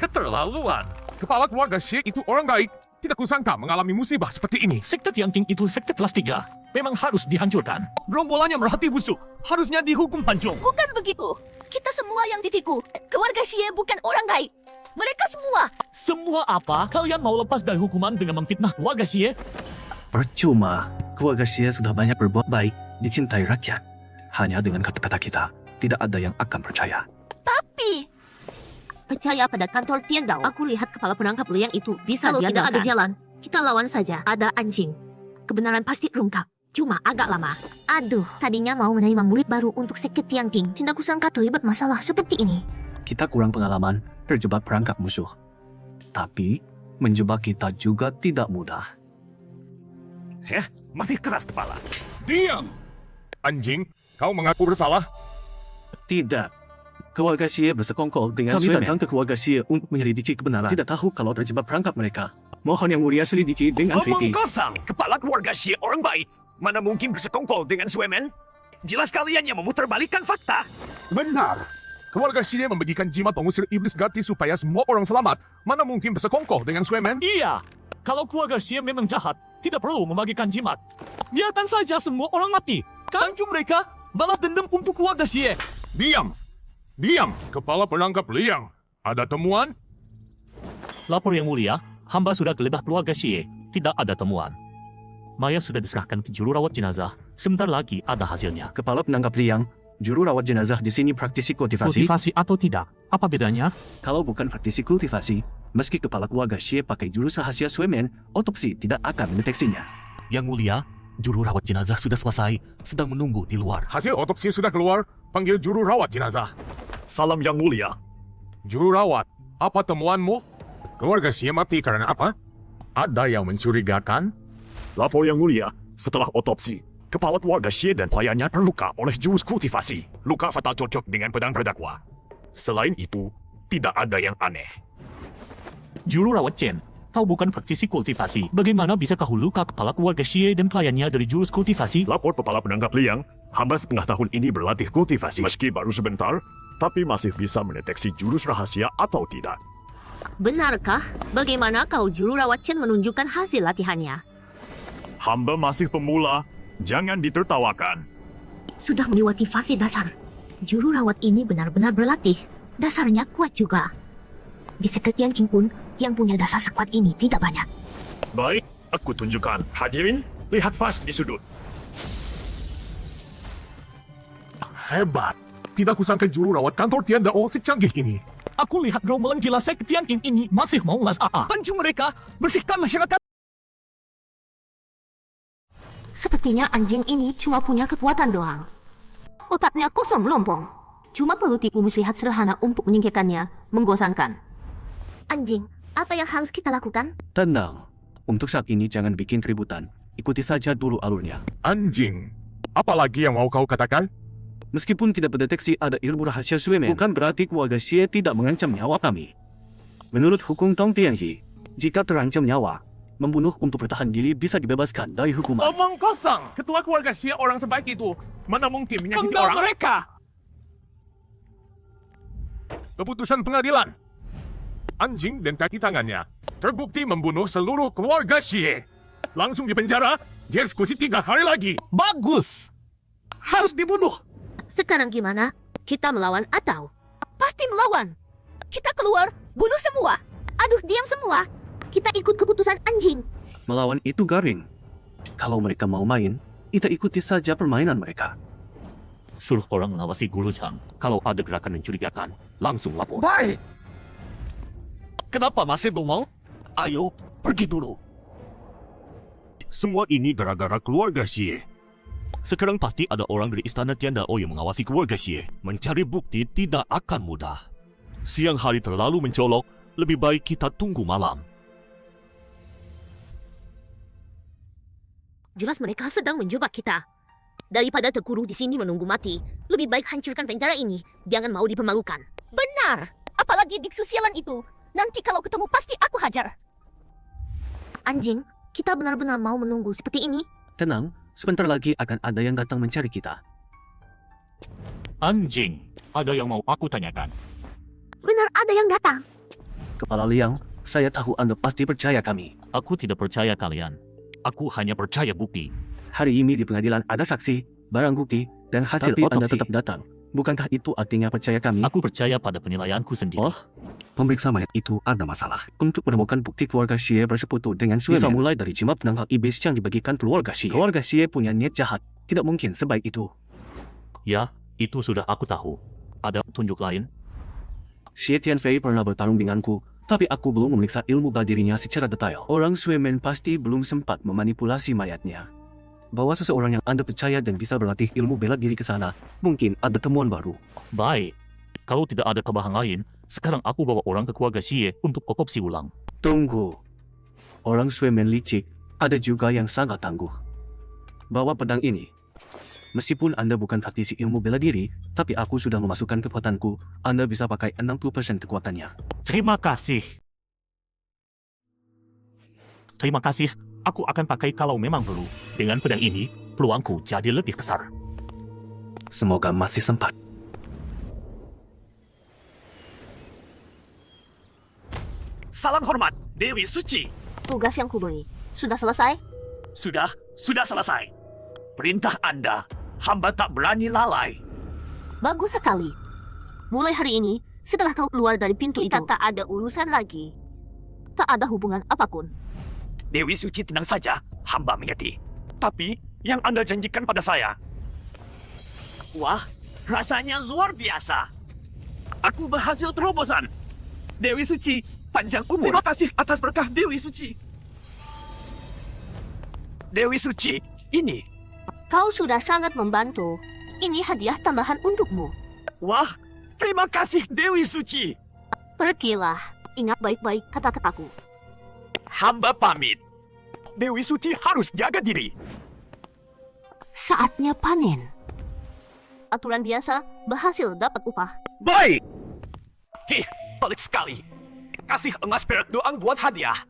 keterlaluan. Kepala keluarga Syekh itu orang baik. Tidak kusangka mengalami musibah seperti ini. Sekte Tianqing itu sekte kelas 3. Memang harus dihancurkan. Gerombolannya merhati busuk. Harusnya dihukum pancung. Bukan begitu. Kita semua yang ditipu. Keluarga Xie bukan orang baik. Mereka semua. Semua apa? Kalian mau lepas dari hukuman dengan memfitnah keluarga Xie? Percuma, keluarga Xie sudah banyak berbuat baik, dicintai rakyat. Hanya dengan kata-kata kita, tidak ada yang akan percaya. Tapi Percaya pada kantor Tiandao. Aku lihat kepala penangkap liang itu bisa kalau tidak ada jalan. Kita lawan saja. Ada anjing. Kebenaran pasti terungkap. Cuma agak lama. Aduh, tadinya mau menerima murid baru untuk sekte Tianqing. Tidak kusangka terlibat masalah seperti ini. Kita kurang pengalaman, terjebak perangkap musuh. Tapi, menjebak kita juga tidak mudah. Masih keras kepala. Diam! Anjing, kau mengaku bersalah? Tidak. Keluarga Xie bersekongkol dengan kami datang ke keluarga Xie untuk menyelidiki kebenaran. Tidak tahu kalau terjebak perangkap mereka. Mohon yang mulia selidiki dengan teliti. Omong kosong. Kepala keluarga Xie orang baik. Mana mungkin bersekongkol dengan Suemen? Jelas kalian yang memutarbalikkan fakta. Benar. Keluarga Xie membagikan jimat pengusir iblis gratis supaya semua orang selamat. Mana mungkin bersekongkol dengan Suemen? Iya. Kalau keluarga Xie memang jahat, tidak perlu membagikan jimat. Biarkan saja semua orang mati. Pancung mereka balas dendam untuk keluarga Xie. Diam! Diam! Kepala penangkap liang. Ada temuan? Lapor yang mulia, hamba sudah geledah keluarga Xie. Tidak ada temuan. Mayat sudah diserahkan ke juru rawat jenazah. Sebentar lagi ada hasilnya. Kepala penangkap liang, juru rawat jenazah di sini praktisi kultivasi. Kultivasi atau tidak? Apa bedanya? Kalau bukan praktisi kultivasi, meski kepala keluarga Xie pakai jurus rahasia Suemen, otopsi tidak akan mendeteksinya. Yang mulia, juru rawat jenazah sudah selesai, sedang menunggu di luar. Hasil otopsi sudah keluar. Panggil juru rawat jenazah. Salam yang mulia. Juru rawat, apa temuanmu? Keluarga Xie mati karena apa? Ada yang mencurigakan? Lapor yang mulia, setelah otopsi, kepala keluarga Xie dan pelayannya terluka oleh jurus kultivasi. Luka fatal cocok dengan pedang terdakwa. Selain itu, tidak ada yang aneh. Juru rawat Chen, kau bukan praktisi kultivasi. Bagaimana bisa kau luka kepala keluarga Xie dan pelayannya dari jurus kultivasi? Lapor kepala penangkap liang, hamba setengah tahun ini berlatih kultivasi. Meski baru sebentar, tapi masih bisa mendeteksi jurus rahasia atau tidak. Benarkah? Bagaimana kau juru rawat Chen menunjukkan hasil latihannya? Hamba masih pemula, jangan ditertawakan. Sudah melewati fase dasar. Juru rawat ini benar-benar berlatih. Dasarnya kuat juga. Di sekte Tianqing pun, yang punya dasar sekuat ini tidak banyak. Baik, aku tunjukkan. Hadirin, lihat Fas di sudut. Hebat. Tidak kusangka juru rawat kantor Tiandao secanggih ini. Aku lihat gerombolan gila sekte Tianqing ini masih mau las AA. Pancung mereka bersihkan masyarakat. Sepertinya anjing ini cuma punya kekuatan doang. Otaknya kosong melompong. Cuma perlu tipu muslihat sederhana untuk menyingkirkannya. Menggosankan. Anjing, apa yang harus kita lakukan? Tenang. Untuk saat ini jangan bikin keributan. Ikuti saja dulu alurnya. Anjing. Apalagi yang mau kau katakan? Meskipun tidak mendeteksi ada ilmu rahasia Suemen, bukan berarti keluarga Xie tidak mengancam nyawa kami. Menurut hukum Tong Tianhi, jika terancam nyawa, membunuh untuk bertahan diri bisa dibebaskan dari hukuman. Omong kosong. Ketua keluarga Xie orang sebaik itu. Mana mungkin menyakiti Penggal orang? mereka. Keputusan pengadilan. Anjing dan kaki tangannya terbukti membunuh seluruh keluarga Xie. Langsung dipenjara, dieksekusi 3 hari lagi. Bagus. Harus dibunuh. Sekarang gimana? Kita melawan atau? pasti melawan. Kita keluar, bunuh semua. Aduh, diam semua. Kita ikut keputusan anjing. Melawan itu garing. Kalau mereka mau main, kita ikuti saja permainan mereka. Suruh orang mengawasi Guru Chang. Kalau ada gerakan mencurigakan, langsung lapor. Baik. Kenapa masih bengong? Ayo, pergi dulu. Semua ini gara-gara keluarga Xie. Sekarang pasti ada orang dari istana Tiandao yang mengawasi keluarga Xie. Mencari bukti tidak akan mudah. Siang hari terlalu mencolok, lebih baik kita tunggu malam. Jelas mereka sedang menjebak kita. Daripada terkurung di sini menunggu mati, lebih baik hancurkan penjara ini. Jangan mau dipermalukan. Benar. Apalagi Biksu sialan itu. Nanti kalau ketemu pasti aku hajar. Anjing, kita benar-benar mau menunggu seperti ini? Tenang, sebentar lagi akan ada yang datang mencari kita. Anjing, ada yang mau aku tanyakan. Benar ada yang datang. Kepala Liang, saya tahu Anda pasti percaya kami. Aku tidak percaya kalian. Aku hanya percaya bukti. Hari ini di pengadilan ada saksi, barang bukti, dan hasil Tapi otopsi. Anda otopsi. tetap datang. Bukankah itu artinya percaya kami? Aku percaya pada penilaianku sendiri. Oh, pemeriksa mayat itu ada masalah. Untuk menemukan bukti keluarga Xie bersekutu dengan Suemen, bisa mulai dari jimat penangkal iblis yang dibagikan keluarga Xie. Keluarga Xie punya niat jahat. Tidak mungkin sebaik itu. Ya, itu sudah aku tahu. Ada tunjuk lain? Xie Tianfei pernah bertarung denganku, tapi aku belum memeriksa ilmu bela dirinya secara detail. Orang Suemen pasti belum sempat memanipulasi mayatnya. Bawa seseorang yang Anda percaya dan bisa berlatih ilmu bela diri ke sana, mungkin ada temuan baru. Baik. Kalau tidak ada kabar lain, sekarang aku bawa orang ke keluarga Xie untuk otopsi ulang. Tunggu. Orang Suemen licik, ada juga yang sangat tangguh. Bawa pedang ini. Meskipun Anda bukan praktisi ilmu bela diri, tapi aku sudah memasukkan kekuatanku. Anda bisa pakai 60% kekuatannya. Terima kasih. Terima kasih. Aku akan pakai kalau memang perlu. Dengan pedang ini, peluangku jadi lebih besar. Semoga masih sempat. Salam hormat, Dewi Suci. Tugas yang kuberi. Sudah selesai? Sudah selesai. Perintah Anda, hamba tak berani lalai. Bagus sekali. Mulai hari ini, setelah kau keluar dari pintu itu, tak ada urusan lagi. Tak ada hubungan apapun. Dewi Suci tenang saja, hamba mengerti. Tapi, yang Anda janjikan pada saya. Wah, rasanya luar biasa. Aku berhasil terobosan. Dewi Suci, panjang umur. Terima kasih atas berkah Dewi Suci. Dewi Suci, ini. Kau sudah sangat membantu. Ini hadiah tambahan untukmu. Wah, terima kasih Dewi Suci. Pergilah. Ingat baik-baik kata-kataku. Hamba pamit. Dewi Suci harus jaga diri. Saatnya panen. Aturan biasa, berhasil dapat upah. Baik. Pelit sekali. Kasih emas perak doang buat hadiah.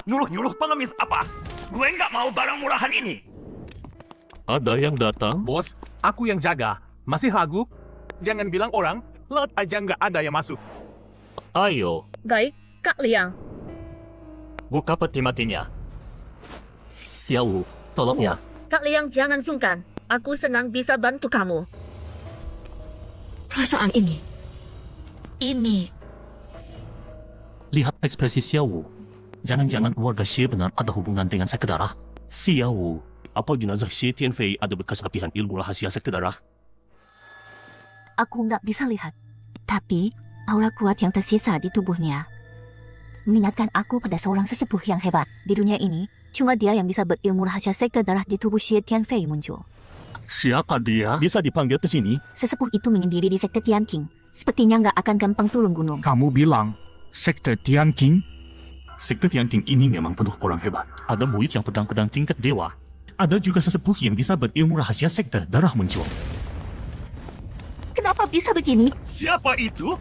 Nyuruh-nyuruh pengemis apa? Gue nggak mau barang murahan ini. Ada yang datang? Bos, aku yang jaga. Masih ragu? Jangan bilang orang, lihat aja nggak ada yang masuk. Ayo, Baik, Kak Liang. buka peti matinya. Xiao, tolong ya. Kak Liang jangan sungkan. Aku senang bisa bantu kamu. Perasaan ini. Lihat ekspresi Xiao. Jangan-jangan keluarga Xie benar ada hubungan dengan sekte darah. Xiao, apa jenazah Xie Tianfei ada bekas latihan ilmu rahasia sekte darah? Aku nggak bisa lihat. Tapi, aura kuat yang tersisa di tubuhnya mengingatkan aku pada seorang sesepuh yang hebat. Di dunia ini, cuma dia yang bisa berilmu rahasia sekte darah di tubuh Xie Tianfei muncul. Siapa dia? Bisa dipanggil ke sini? Sesepuh itu menyendiri di sekte Tianqing. Sepertinya nggak akan gampang turun gunung. Kamu bilang sekte Tianqing? Sekte Tianqing ini memang penuh orang hebat. Ada murid yang pedang-pedang tingkat dewa. Ada juga sesepuh yang bisa berilmu rahasia sekte darah muncul. Kenapa bisa begini? Siapa itu?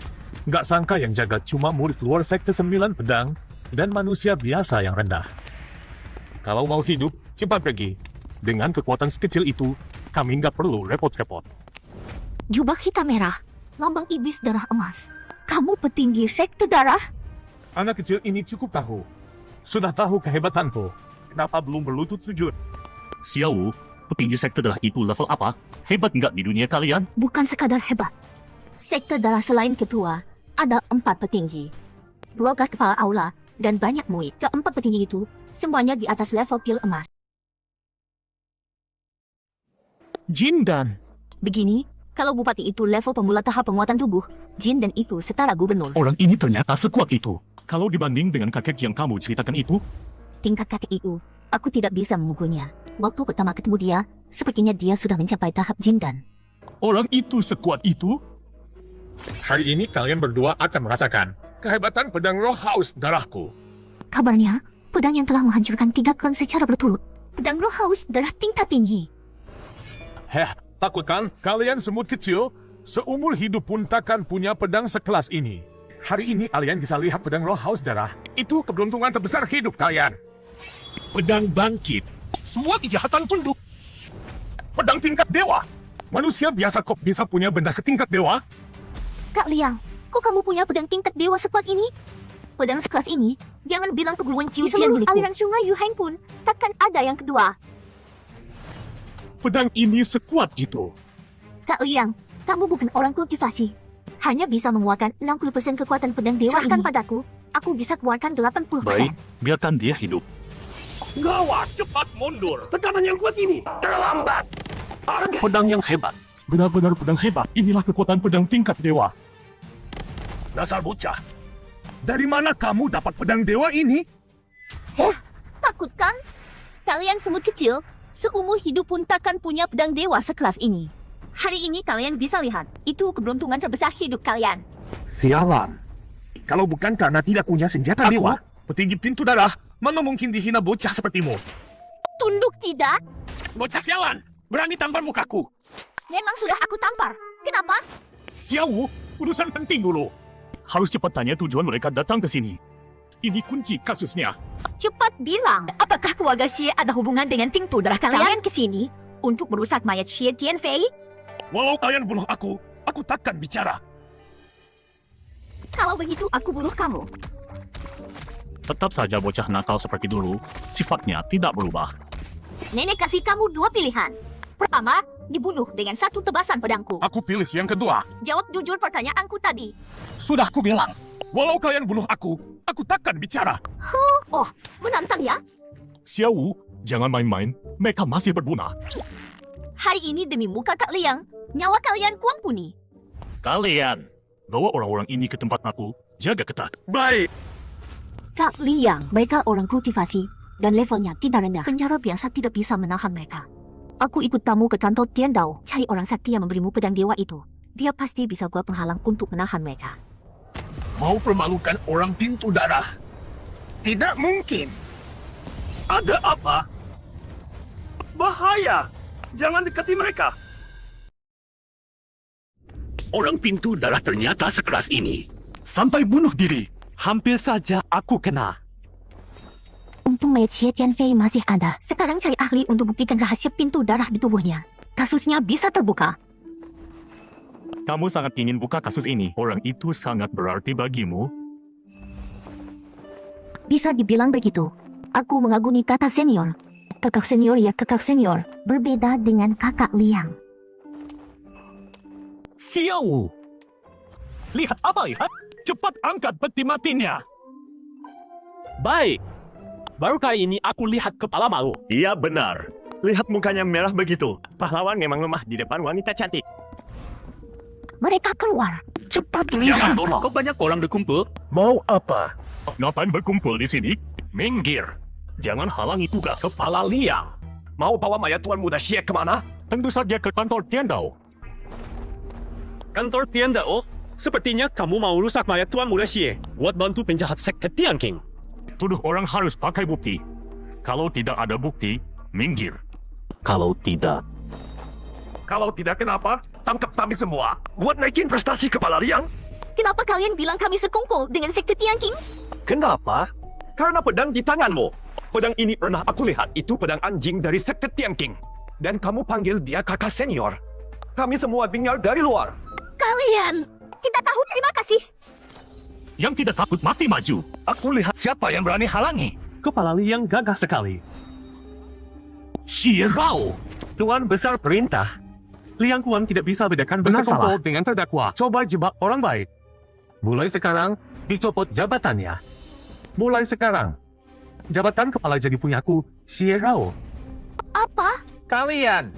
Nggak sangka yang jaga cuma murid luar sekte 9 pedang dan manusia biasa yang rendah. Kalau mau hidup, cepat pergi. Dengan kekuatan sekecil itu, kami nggak perlu repot-repot. Jubah hitam merah, lambang iblis darah emas. Kamu petinggi sekte darah? Anak kecil ini cukup tahu. Sudah tahu kehebatanku. Kenapa belum berlutut sujud? Xiao, petinggi sekte darah itu level apa? Hebat nggak di dunia kalian? Bukan sekadar hebat. Sekte darah selain ketua, ada 4 petinggi. 12 kepala aula, dan banyak murid. Keempat petinggi itu, semuanya di atas level pil emas. Jin dan Begini, kalau bupati itu level pemula tahap penguatan tubuh, Jin dan itu setara gubernur. orang ini ternyata sekuat itu. Kalau dibanding dengan kakek yang kamu ceritakan itu, Tingkat kakek itu, aku tidak bisa mengukurnya. Waktu pertama ketemu dia, sepertinya dia sudah mencapai tahap Jin dan. orang itu sekuat itu? Hari ini kalian berdua akan merasakan kehebatan pedang roh haus darahku. Kabarnya, pedang yang telah menghancurkan 3 klan secara berturut. Pedang roh haus darah tingkat tinggi. Takut kan? Kalian semut kecil, seumur hidup pun takkan punya pedang sekelas ini. Hari ini kalian bisa lihat pedang roh haus darah. Itu keberuntungan terbesar hidup kalian. Pedang bangkit. Semua kejahatan tunduk. Pedang tingkat dewa. Manusia biasa kok bisa punya benda setingkat dewa? Kak Liang, kok kamu punya pedang tingkat dewa sekuat ini? pedang sekelas ini, jangan bilang keperluan Ciu Jian milikku. Aliran sungai Yuhain pun takkan ada yang kedua. Pedang ini sekuat itu. Kak Liang, kamu bukan orang kultivasi. Hanya bisa mengeluarkan 60% kekuatan pedang dewa ini. Padaku, aku bisa keluarkan 80%. Baik, biarkan dia hidup. Gawat, cepat mundur. Tekanan yang kuat ini terlambat. Pedang yang hebat. Benar-benar pedang hebat. Inilah kekuatan pedang tingkat dewa. Dasar bocah. Dari mana kamu dapat pedang dewa ini? Takut kan? Kalian semut kecil, seumur hidup pun takkan punya pedang dewa sekelas ini. Hari ini kalian bisa lihat, itu keberuntungan terbesar hidup kalian. Sialan. Kalau bukan karena tidak punya senjata dewa, petinggi pintu darah, mana mungkin dihina bocah sepertimu? Tunduk tidak? Bocah sialan, berani tampar mukaku. Memang sudah aku tampar. Kenapa? Xiao, urusan penting dulu. Harus cepat tanya tujuan mereka datang ke sini. Ini kunci kasusnya. Cepat bilang, apakah keluarga Xie ada hubungan dengan pintu darah kalian? Kalian ke sini untuk merusak mayat Xie Tianfei? Walau kalian bunuh aku takkan bicara. Kalau begitu, aku bunuh kamu. Tetap saja bocah nakal seperti dulu, sifatnya tidak berubah. Nenek kasih kamu dua pilihan. Pertama, dibunuh dengan satu tebasan pedangku. Aku pilih yang kedua. Jawab jujur pertanyaanku tadi. Sudah aku bilang, walau kalian bunuh aku takkan bicara. Oh, menantang ya? Xiao, jangan main-main, mereka masih berguna. Hari ini demi muka Kak Liang, nyawa kalian kuampuni. Kalian, bawa orang-orang ini ke tempat aku, jaga ketat. Baik. Kak Liang, mereka orang kultivasi dan levelnya tidak rendah. Penjara biasa tidak bisa menahan mereka. Aku ikut tamu ke kantor Tiandao, cari orang sakti yang memberimu pedang dewa itu. Dia pasti bisa buat penghalang untuk menahan mereka. Mau permalukan orang pintu darah? Tidak mungkin. Ada apa? Bahaya. Jangan dekati mereka. Orang pintu darah ternyata sekeras ini. Sampai bunuh diri. Hampir saja aku kena. Untung mayat Xie Tianfei masih ada. Sekarang cari ahli untuk buktikan rahasia pintu darah di tubuhnya. Kasusnya bisa terbuka. Kamu sangat ingin buka kasus ini. Orang itu sangat berarti bagimu. Bisa dibilang begitu. Aku mengagumi kakak senior. Kakak senior ya kakak senior. Berbeda dengan kakak Liang. Xiao! Lihat apa lihat? Cepat angkat peti matinya. Baik. Baru kali ini aku lihat kepala malu. Iya benar. Lihat mukanya merah begitu. Pahlawan memang lemah di depan wanita cantik. Mereka keluar. Cepat Jangan tolong. Kok banyak orang berkumpul? Mau apa? Ngapain berkumpul di sini? Minggir. Jangan halangi tugas. Kepala Liang. Mau bawa mayat Tuan Muda Xie kemana? Tentu saja ke kantor Tiandao. Kantor Tiandao? Sepertinya kamu mau rusak mayat Tuan Muda Xie buat bantu penjahat sekte Tianqing. Tuduh orang harus pakai bukti. Kalau tidak ada bukti, minggir. Kalau tidak, Kalau tidak kenapa? Tangkap kami semua. Buat naikin prestasi kepala Liang. Kenapa kalian bilang kami sekongkol dengan sekte Tianqing? Kenapa? Karena pedang di tanganmu. Pedang ini pernah aku lihat. Itu pedang anjing dari sekte Tianqing. Dan kamu panggil dia kakak senior. Kami semua bingar dari luar. Kalian tidak tahu terima kasih. yang tidak takut mati maju. Aku lihat siapa yang berani halangi. Kepala Liang gagah sekali. Xierao! Tuan besar perintah. Liang Kuan tidak bisa bedakan bersekongkol dengan terdakwa. Coba jebak orang baik. Mulai sekarang, dicopot jabatannya. Mulai sekarang, jabatan kepala jadi punyaku, Xierao. Apa? Kalian,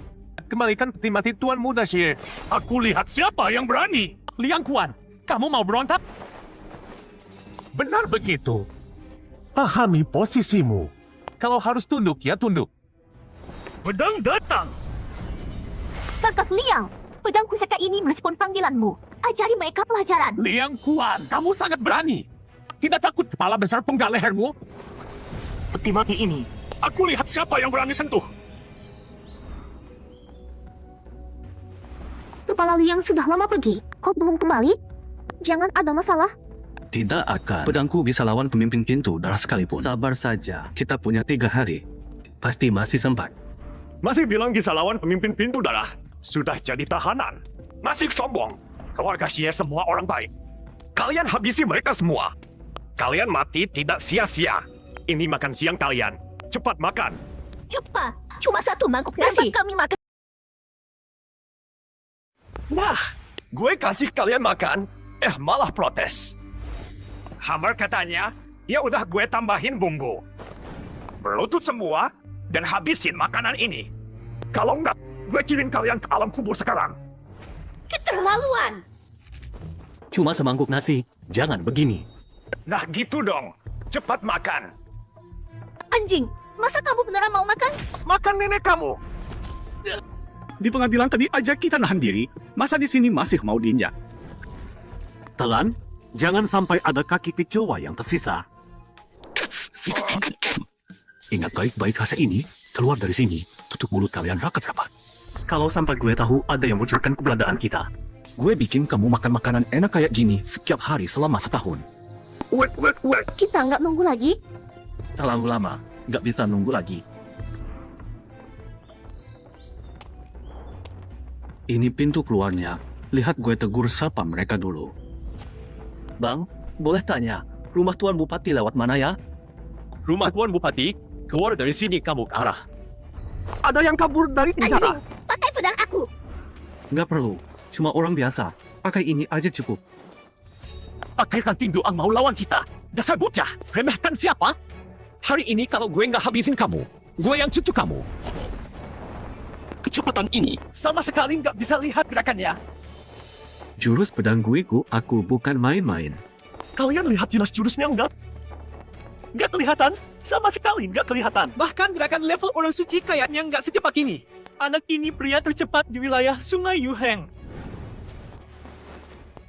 kembalikan peti mati Tuan Muda Xie. Aku lihat siapa yang berani. Liang Kuan, kamu mau berontak? Benar begitu. Pahami posisimu. Kalau harus tunduk, ya tunduk. Pedang datang. Kakak Liang, pedang pusaka ini merespon panggilanmu. Ajari mereka pelajaran. Liang Kuan, kamu sangat berani. Tidak takut kepala besar penggal lehermu? Peti mati ini. Aku lihat siapa yang berani sentuh. Kepala Liang sudah lama pergi. Kok belum kembali? Jangan ada masalah. Tidak akan. Pedangku bisa lawan pemimpin pintu darah sekalipun. Sabar saja. Kita punya 3 hari. Pasti masih sempat. Masih bilang bisa lawan pemimpin pintu darah. Sudah jadi tahanan. Masih sombong. Keluarga Xie semua orang baik. Kalian habisi mereka semua. Kalian mati tidak sia-sia. Ini makan siang kalian. Cepat makan. Cepat, cuma satu mangkuk nasi. Kami makan. Wah, gue kasih kalian makan, malah protes. Hammer katanya, ya udah gue tambahin bumbu. Berlutut semua dan habisin makanan ini. Kalau enggak, gue kirim kalian ke alam kubur sekarang. Keterlaluan. Cuma semangkuk nasi, jangan begini. Nah gitu dong, cepat makan. Anjing, masa kamu beneran mau makan? Makan nenek kamu. Di pengadilan tadi aja kita nahan diri, masa di sini masih mau diinjak? Telan, jangan sampai ada kaki kecoa yang tersisa. Ingat baik-baik rasa ini, keluar dari sini, tutup mulut kalian rapat-rapat. Kalau sampai gue tahu ada yang bocorkan keberadaan kita, gue bikin kamu makan makanan enak kayak gini setiap hari selama setahun. Wait. Kita nggak nunggu lagi. Terlalu lama, nggak bisa nunggu lagi. Ini pintu keluarnya. Lihat gue tegur sapa mereka dulu. Bang, boleh tanya, rumah Tuan Bupati lewat mana ya? Rumah Tuan Bupati, keluar dari sini kamu ke arah. Ada yang kabur dari penjara. Anjing, pakai pedang aku. Nggak perlu, cuma orang biasa. Pakai ini aja cukup. Pakaikan tinju ang mau lawan kita. Dasar bocah, remehkan siapa? Hari ini kalau gue nggak habisin kamu, gue yang cucu kamu. Kecepatan ini sama sekali nggak bisa lihat gerakannya. Jurus pedang guiku aku bukan main-main. Kalian lihat jelas jurusnya enggak? Nggak kelihatan? Sama sekali nggak kelihatan. Bahkan gerakan level orang suci kayaknya nggak secepat ini. Anak ini pria tercepat di wilayah Sungai Yuheng.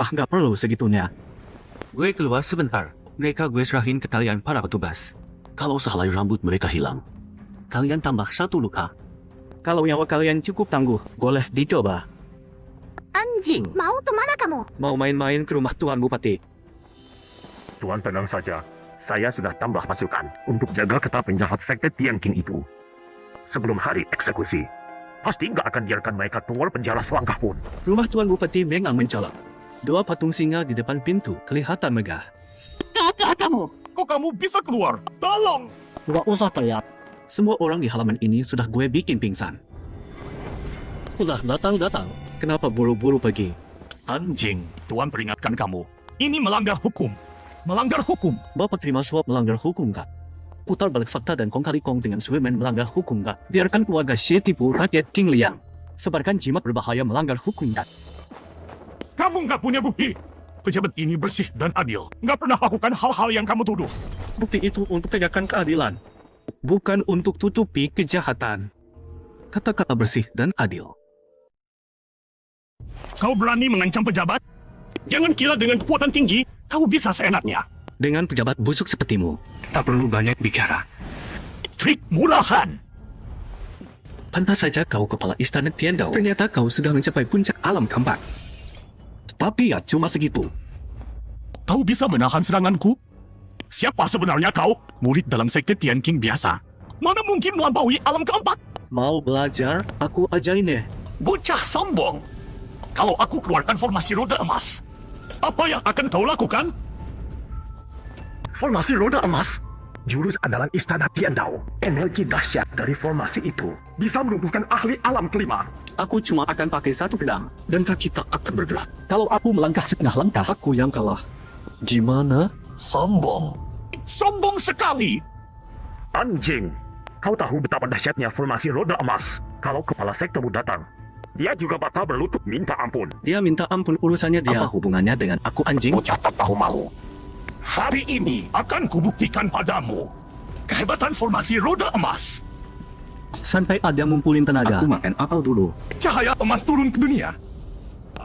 Ah, nggak perlu segitunya. Gue keluar sebentar. Mereka gue serahin ke kalian para petugas. Kalau sehelai rambut mereka hilang, kalian tambah 1 luka. Kalau nyawa kalian cukup tangguh, boleh dicoba. Anjing, mau kemana kamu? Mau main-main ke rumah Tuan Bupati. Tuan tenang saja. Saya sudah tambah pasukan untuk jaga ketat penjahat sekte Tianqing itu. Sebelum hari eksekusi, pasti nggak akan biarkan mereka keluar penjara selangkah pun. Rumah Tuan Bupati memang mencolok. 2 patung singa di depan pintu kelihatan megah. Kok kamu bisa keluar? Tolong! Nggak usah teriak. Semua orang di halaman ini sudah gue bikin pingsan. Udah datang. Kenapa buru-buru pergi? Anjing, Tuan peringatkan kamu. Ini melanggar hukum. Melanggar hukum. Bapak terima suap melanggar hukum nggak? Putar balik fakta dan kong kali kong dengan Suemen melanggar hukum nggak? Biarkan keluarga Xie tipu rakyat King Liang. Sebarkan jimat berbahaya melanggar hukum nggak? Kamu nggak punya bukti. Pejabat ini bersih dan adil. Nggak pernah lakukan hal-hal yang kamu tuduh. Bukti itu untuk tegakkan keadilan. Bukan untuk tutupi kejahatan. Kata-kata bersih dan adil. Kau berani mengancam pejabat? Jangan kira dengan kekuatan tinggi, kau bisa seenaknya. Dengan pejabat busuk sepertimu, tak perlu banyak bicara. Trik murahan. Pantas saja kau kepala istana Tiandao. Ternyata kau sudah mencapai puncak alam kampak. Tapi ya cuma segitu. Kau bisa menahan seranganku? Siapa sebenarnya kau? Murid dalam sekte Tianqing biasa. Mana mungkin melampaui alam keempat? Mau belajar? Aku ajarin deh. Bocah sombong. Kalau aku keluarkan formasi roda emas, apa yang akan kau lakukan? Formasi roda emas. Jurus andalan istana Tiandao. Energi dahsyat dari formasi itu bisa melumpuhkan ahli alam kelima. Aku cuma akan pakai 1 pedang, dan kaki tak akan bergerak. Kalau aku melangkah setengah langkah, aku yang kalah. Gimana? Sombong. Sombong sekali. Anjing. Kau tahu betapa dahsyatnya formasi roda emas. Kalau kepala sektemu datang, dia juga bakal berlutut minta ampun. Dia minta ampun urusannya dia. Apa hubungannya dengan aku anjing? Bocah tak tahu malu. Hari ini akan kubuktikan padamu kehebatan formasi roda emas. Sampai ada ngumpulin tenaga. Aku makan apel dulu. Cahaya emas turun ke dunia.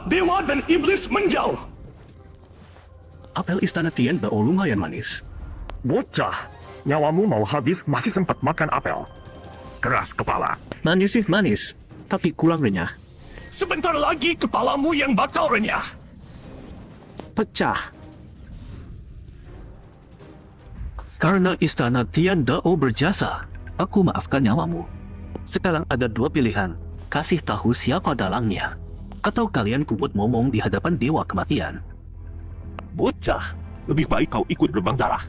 Dewa dan iblis menjauh. Apel istana Tiandao lumayan manis. Bocah, nyawamu mau habis masih sempat makan apel. Keras kepala. Manis sih manis, tapi kurang renyah. Sebentar lagi kepalamu yang bakal renyah. Pecah. Karena istana Tiandao berjasa, aku maafkan nyawamu. Sekarang ada 2 pilihan. Kasih tahu siapa dalangnya, atau kalian kubut momong di hadapan dewa kematian. Bocah, Lebih baik kau ikut gerbang darah.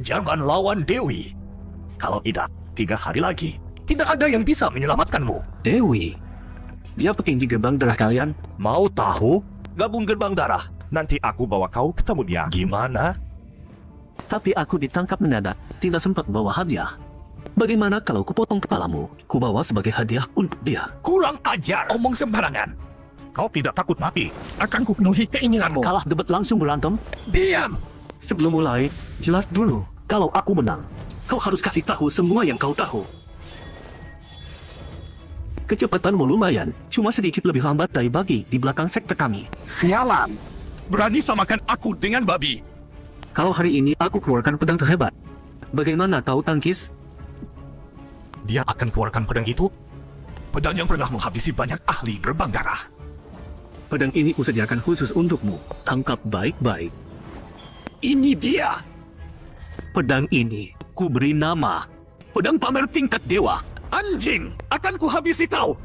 Jangan lawan Dewi. Kalau tidak, 3 hari lagi, tidak ada yang bisa menyelamatkanmu. Dewi, dia peking di gerbang darah kalian. Mau tahu? Gabung gerbang darah. Nanti aku bawa kau ketemu dia. Gimana? Tapi aku ditangkap mendadak, tidak sempat bawa hadiah. Bagaimana kalau kupotong kepalamu? Kubawa sebagai hadiah untuk dia. Kurang ajar, omong sembarangan. Kau tidak takut mati. Akan kupenuhi keinginanmu. Kalah debat langsung berantem? Diam! Sebelum mulai, jelas dulu. Kalau aku menang, kau harus kasih tahu semua yang kau tahu. Kecepatanmu lumayan, cuma sedikit lebih lambat dari Bagi di belakang sektor kami. Sialan! Berani samakan aku dengan babi. Kalau hari ini aku keluarkan pedang terhebat, bagaimana kau tangkis? Dia akan keluarkan pedang itu. Pedang yang pernah menghabisi banyak ahli gerbang darah. Pedang ini kusediakan khusus untukmu. Tangkap baik-baik. Ini dia. Pedang ini ku beri nama pedang pamer tingkat dewa. Anjing, akan kuhabisi kau.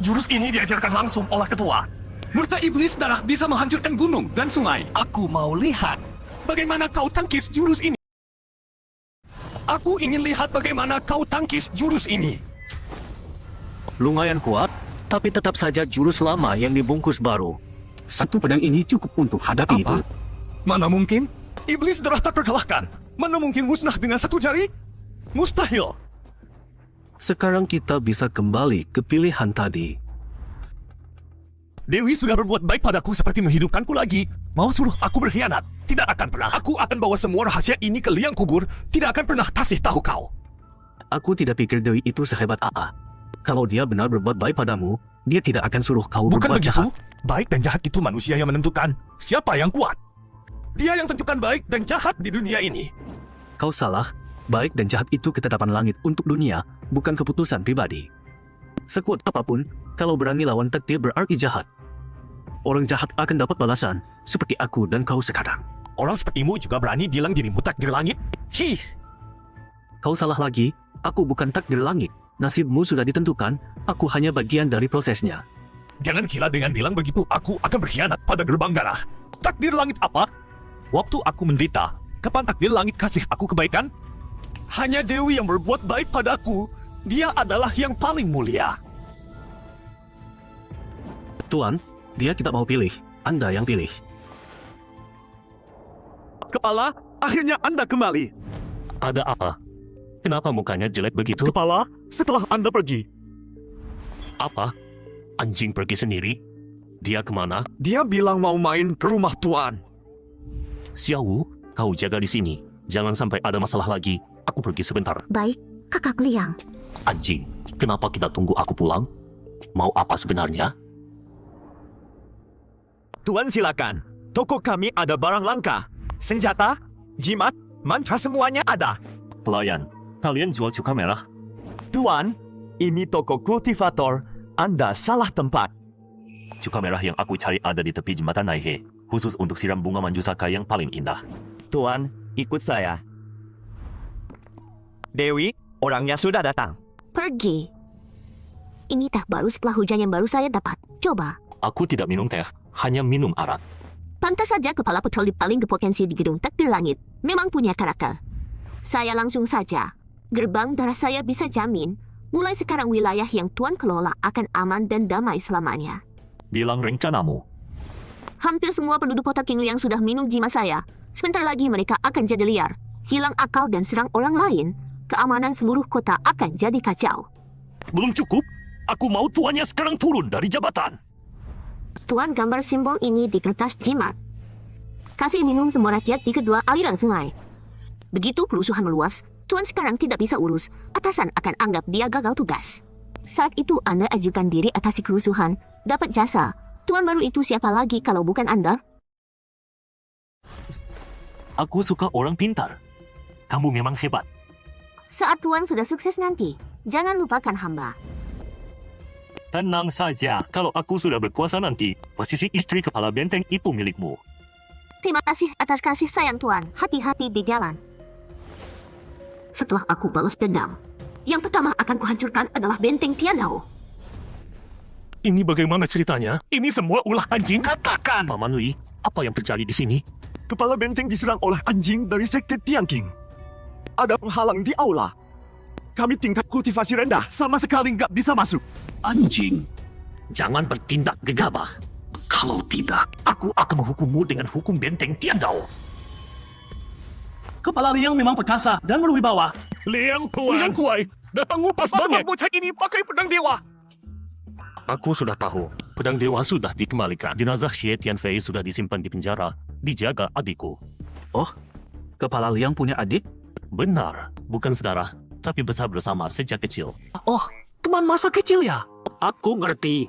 Jurus ini diajarkan langsung oleh ketua. Murta iblis darah bisa menghancurkan gunung dan sungai. Aku mau lihat bagaimana kau tangkis jurus ini. Aku ingin lihat bagaimana kau tangkis jurus ini. Lumayan kuat, tapi tetap saja jurus lama yang dibungkus baru. Satu pedang ini cukup untuk hadapi itu. Mana mungkin? Iblis darah tak terkalahkan. Mana mungkin musnah dengan 1 jari? Mustahil. Sekarang kita bisa kembali ke pilihan tadi. Dewi sudah berbuat baik padaku seperti menghidupkanku lagi. Mau suruh aku berkhianat? Tidak akan pernah. Aku akan bawa semua rahasia ini ke liang kubur. Tidak akan pernah kasih tahu kau. Aku tidak pikir Dewi itu sehebat AA. Kalau dia benar berbuat baik padamu, dia tidak akan suruh kau Bukan berbuat begitu? jahat. Baik dan jahat itu manusia yang menentukan. Siapa yang kuat? Dia yang tentukan baik dan jahat di dunia ini. Kau salah. Baik dan jahat itu ketetapan langit untuk dunia, bukan keputusan pribadi. Sekuat apapun, kalau berani lawan takdir berarti jahat. Orang jahat akan dapat balasan, seperti aku dan kau sekarang. Orang sepertimu juga berani bilang dirimu takdir langit? Cih! Kau salah lagi, aku bukan takdir langit. Nasibmu sudah ditentukan, aku hanya bagian dari prosesnya. Jangan gila dengan bilang begitu aku akan berkhianat pada gerbang darah. Takdir langit apa? Waktu aku menderita, kapan takdir langit kasih aku kebaikan? Hanya Dewi yang berbuat baik padaku. Dia adalah yang paling mulia. Tuan, dia tidak mau pilih. Anda yang pilih. Kepala, akhirnya Anda kembali. Ada apa? Kenapa mukanya jelek begitu? Kepala, setelah Anda pergi, Apa? Anjing pergi sendiri? Dia kemana? dia bilang mau main ke rumah Tuan. Xiaowu, kau jaga di sini. Jangan sampai ada masalah lagi. Aku pergi sebentar. Baik, kakak Liang. Anjing, kenapa kita tunggu aku pulang? Mau apa sebenarnya? Tuan silakan. Toko kami ada barang langka. Senjata, jimat, mantra semuanya ada. Pelayan, kalian jual cuka merah? Tuan, ini toko kultivator. Anda salah tempat. Cuka merah yang aku cari ada di tepi jembatan Naihe. Khusus untuk siram bunga manjusaka yang paling indah. Tuan, ikut saya. Dewi, orangnya sudah datang. Pergi. Ini teh baru setelah hujan yang baru saya dapat. Coba. Aku tidak minum teh, hanya minum arak. Pantas saja kepala patroli paling berpotensi di gedung takdir langit. Memang punya karakter. Saya langsung saja. Gerbang darah saya bisa jamin. Mulai sekarang wilayah yang Tuan kelola akan aman dan damai selamanya. Bilang rencanamu. Hampir semua penduduk kota King Liang sudah minum jimat saya. Sebentar lagi mereka akan jadi liar. Hilang akal dan serang orang lain. Keamanan seluruh kota akan jadi kacau. Belum cukup? Aku mau tuannya sekarang turun dari jabatan. Tuan gambar simbol ini di kertas jimat. Kasih minum semua rakyat di kedua aliran sungai. Begitu kerusuhan meluas, Tuan sekarang tidak bisa urus. Atasan akan anggap dia gagal tugas. Saat itu Anda ajukan diri atasi kerusuhan, dapat jasa. Tuan baru itu siapa lagi kalau bukan Anda? Aku suka orang pintar. Kamu memang hebat. Saat Tuan sudah sukses nanti, jangan lupakan hamba. Tenang saja, kalau aku sudah berkuasa nanti, posisi istri kepala benteng itu milikmu. Terima kasih atas kasih sayang Tuan. Hati-hati di jalan. Setelah aku balas dendam, yang pertama akan kuhancurkan adalah benteng Tiandao. Ini bagaimana ceritanya? Ini semua ulah anjing? Katakan! Paman Lui, apa yang terjadi di sini? Kepala benteng diserang oleh anjing dari sekte Tianqing. Ada penghalang di aula. Kami tingkat kultivasi rendah, sama sekali nggak bisa masuk. Anjing, jangan bertindak gegabah. Kalau tidak, aku akan menghukummu dengan hukum benteng Tiandao. Kepala Liang memang perkasa dan berwibawa. Liang Kuai, datangmu pas banget. Bocah ini pakai pedang dewa. Aku sudah tahu, pedang dewa sudah dikembalikan. Jenazah Xie Tianfei sudah disimpan di penjara, dijaga adikku. Oh, Kepala Liang punya adik? Benar, bukan saudara, tapi besar bersama sejak kecil. Oh, teman masa kecil ya? Aku ngerti.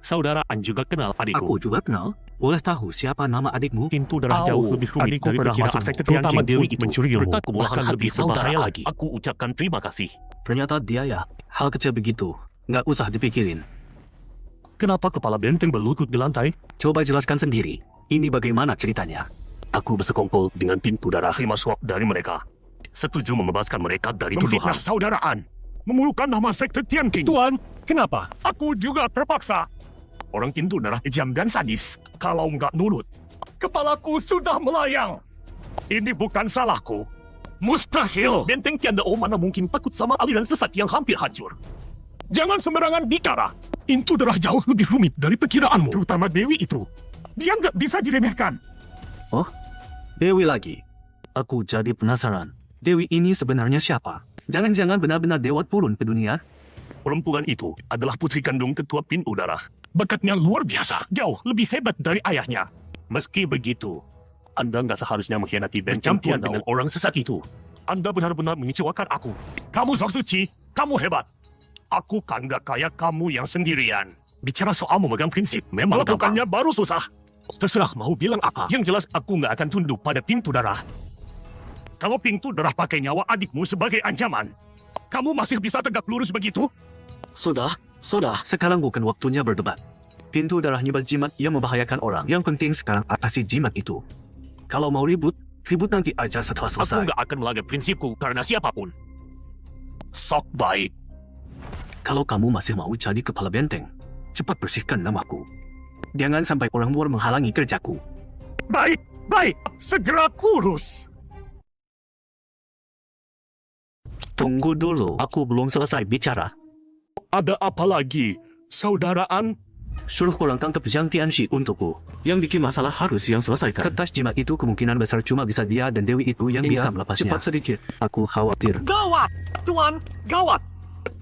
Saudara An juga kenal adikku. Aku juga kenal. Boleh tahu siapa nama adikmu? Pintu darah jauh lebih rumit dari perkiraan sekte terutama Dewi itu mencuri ilmu. Mereka akan lebih berbahaya lagi. Aku ucapkan terima kasih. Ternyata dia ya. Hal kecil begitu. Nggak usah dipikirin. Kenapa kepala benteng berlutut di lantai? Coba jelaskan sendiri. Ini bagaimana ceritanya? Aku bersekongkol dengan pintu darah 5 suap dari mereka. Setuju membebaskan mereka dari tuduhan. Saudaraan. Memulukan nama sekte Tianqing. Tuan, kenapa? Aku juga terpaksa. Orang pintu darah kejam dan sadis. Kalau nggak nurut, kepalaku sudah melayang. Ini bukan salahku. Mustahil. Benteng Tiandao mana mungkin takut sama aliran sesat yang hampir hancur. Jangan sembarangan bicara. Pintu darah jauh lebih rumit dari perkiraanmu. Terutama Dewi itu. Dia nggak bisa diremehkan. Oh, Dewi lagi. Aku jadi penasaran. Dewi ini sebenarnya siapa? Jangan-jangan benar-benar dewa turun ke dunia? Perempuan itu adalah putri kandung ketua pintu darah. Bakatnya luar biasa, jauh lebih hebat dari ayahnya. Meski begitu, Anda nggak seharusnya mengkhianati benteng Tiandao dengan orang sesat itu. Anda benar-benar mengecewakan aku. Kamu sok suci, kamu hebat. Aku kan nggak kayak kamu yang sendirian. Bicara soal memegang prinsip, memang melakukannya baru susah. Terserah mau bilang apa. Yang jelas aku nggak akan tunduk pada pintu darah. Kalau pintu darah pakai nyawa adikmu sebagai ancaman, kamu masih bisa tegak lurus begitu? Sudah. Sekarang bukan waktunya berdebat. Pintu darah nyebat jimat yang membahayakan orang. Yang penting sekarang atasi jimat itu. Kalau mau ribut nanti aja setelah selesai. Aku nggak akan melanggar prinsipku karena siapapun. Sok baik. Kalau kamu masih mau jadi kepala benteng, cepat bersihkan namaku. Jangan sampai orang luar menghalangi kerjaku. Baik. Segera kurus. Tunggu dulu, aku belum selesai bicara. Ada apa lagi, saudaraan? Suruh orang tangkap Zhang Tianxi untukku. Yang bikin masalah harus yang selesaikan. Kertas jimat itu kemungkinan besar cuma bisa dia dan Dewi itu yang bisa melepasnya. Cepat sedikit, aku khawatir. Gawat! Tuan, gawat!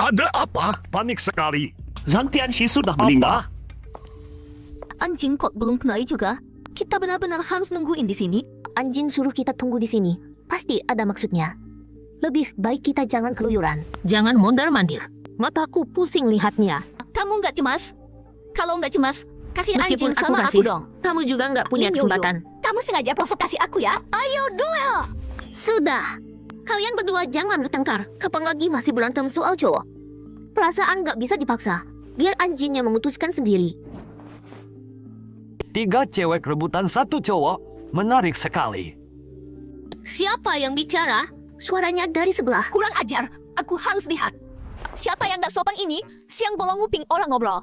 Ada apa? Panik sekali. Zhang Tianxi sudah meninggal. Anjing kok belum kembali juga? Kita benar-benar harus nungguin di sini. Anjing suruh kita tunggu di sini. Pasti ada maksudnya. Lebih baik kita jangan keluyuran. Jangan mondar-mandir. Mataku pusing lihatnya. Kamu nggak cemas? Kalau nggak cemas, kasih Meskipun anjing sama kasih, aku dong. Kamu juga nggak punya Yin Yoyo, kesempatan. Kamu sengaja provokasi aku ya? Ayo duel! Sudah. Kalian berdua jangan bertengkar. Kapan lagi masih berantem soal cowok? Perasaan nggak bisa dipaksa. Biar anjingnya memutuskan sendiri. 3 cewek rebutan 1 cowok. Menarik sekali. Siapa yang bicara? Suaranya dari sebelah. Kurang ajar, aku harus lihat. Siapa yang nggak sopan ini? Siang bolong nguping orang ngobrol.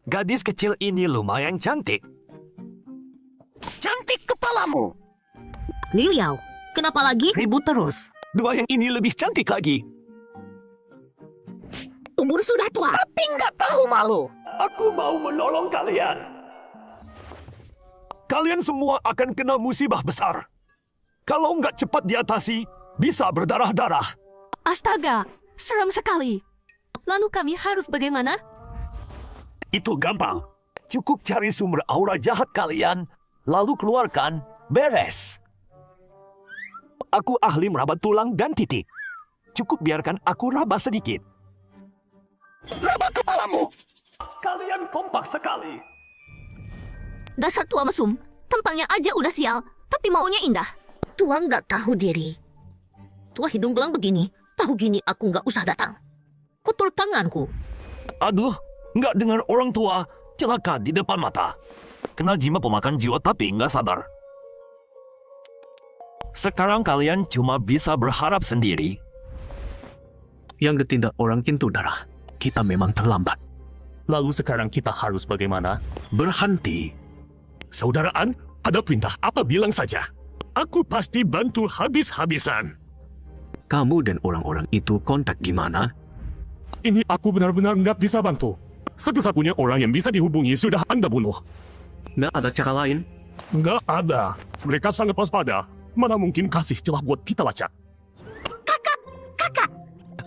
Gadis kecil ini lumayan cantik. Cantik kepalamu. Liu Yao, kenapa lagi? Ribut terus. 2 yang ini lebih cantik lagi. Umur sudah tua. Tapi nggak tahu malu. Aku mau menolong kalian. Kalian semua akan kena musibah besar. Kalau nggak cepat diatasi, bisa berdarah-darah. Astaga, serem sekali. Lalu kami harus bagaimana? Itu gampang. Cukup cari sumber aura jahat kalian, lalu keluarkan, beres. Aku ahli merabat tulang dan titik. Cukup biarkan aku raba sedikit. Raba kepalamu. Kalian kompak sekali. Dasar tua mesum, tampangnya aja udah sial, tapi maunya indah. Tua nggak tahu diri. Tua hidung belang begini, tahu gini aku nggak usah datang. Kotor tanganku. Aduh, nggak dengar orang tua, celaka di depan mata. Kenal jimat pemakan jiwa tapi nggak sadar. Sekarang kalian cuma bisa berharap sendiri. Yang ditindak orang pintu darah, kita memang terlambat. Lalu sekarang kita harus bagaimana? Berhenti. Saudaraan, ada perintah apa bilang saja. Aku pasti bantu habis-habisan. Kamu dan orang-orang itu kontak gimana? Ini aku benar-benar nggak bisa bantu. Satu-satunya orang yang bisa dihubungi sudah Anda bunuh. Nggak ada cara lain? Nggak ada. Mereka sangat waspada. Mana mungkin kasih celah buat kita lacak. Kakak,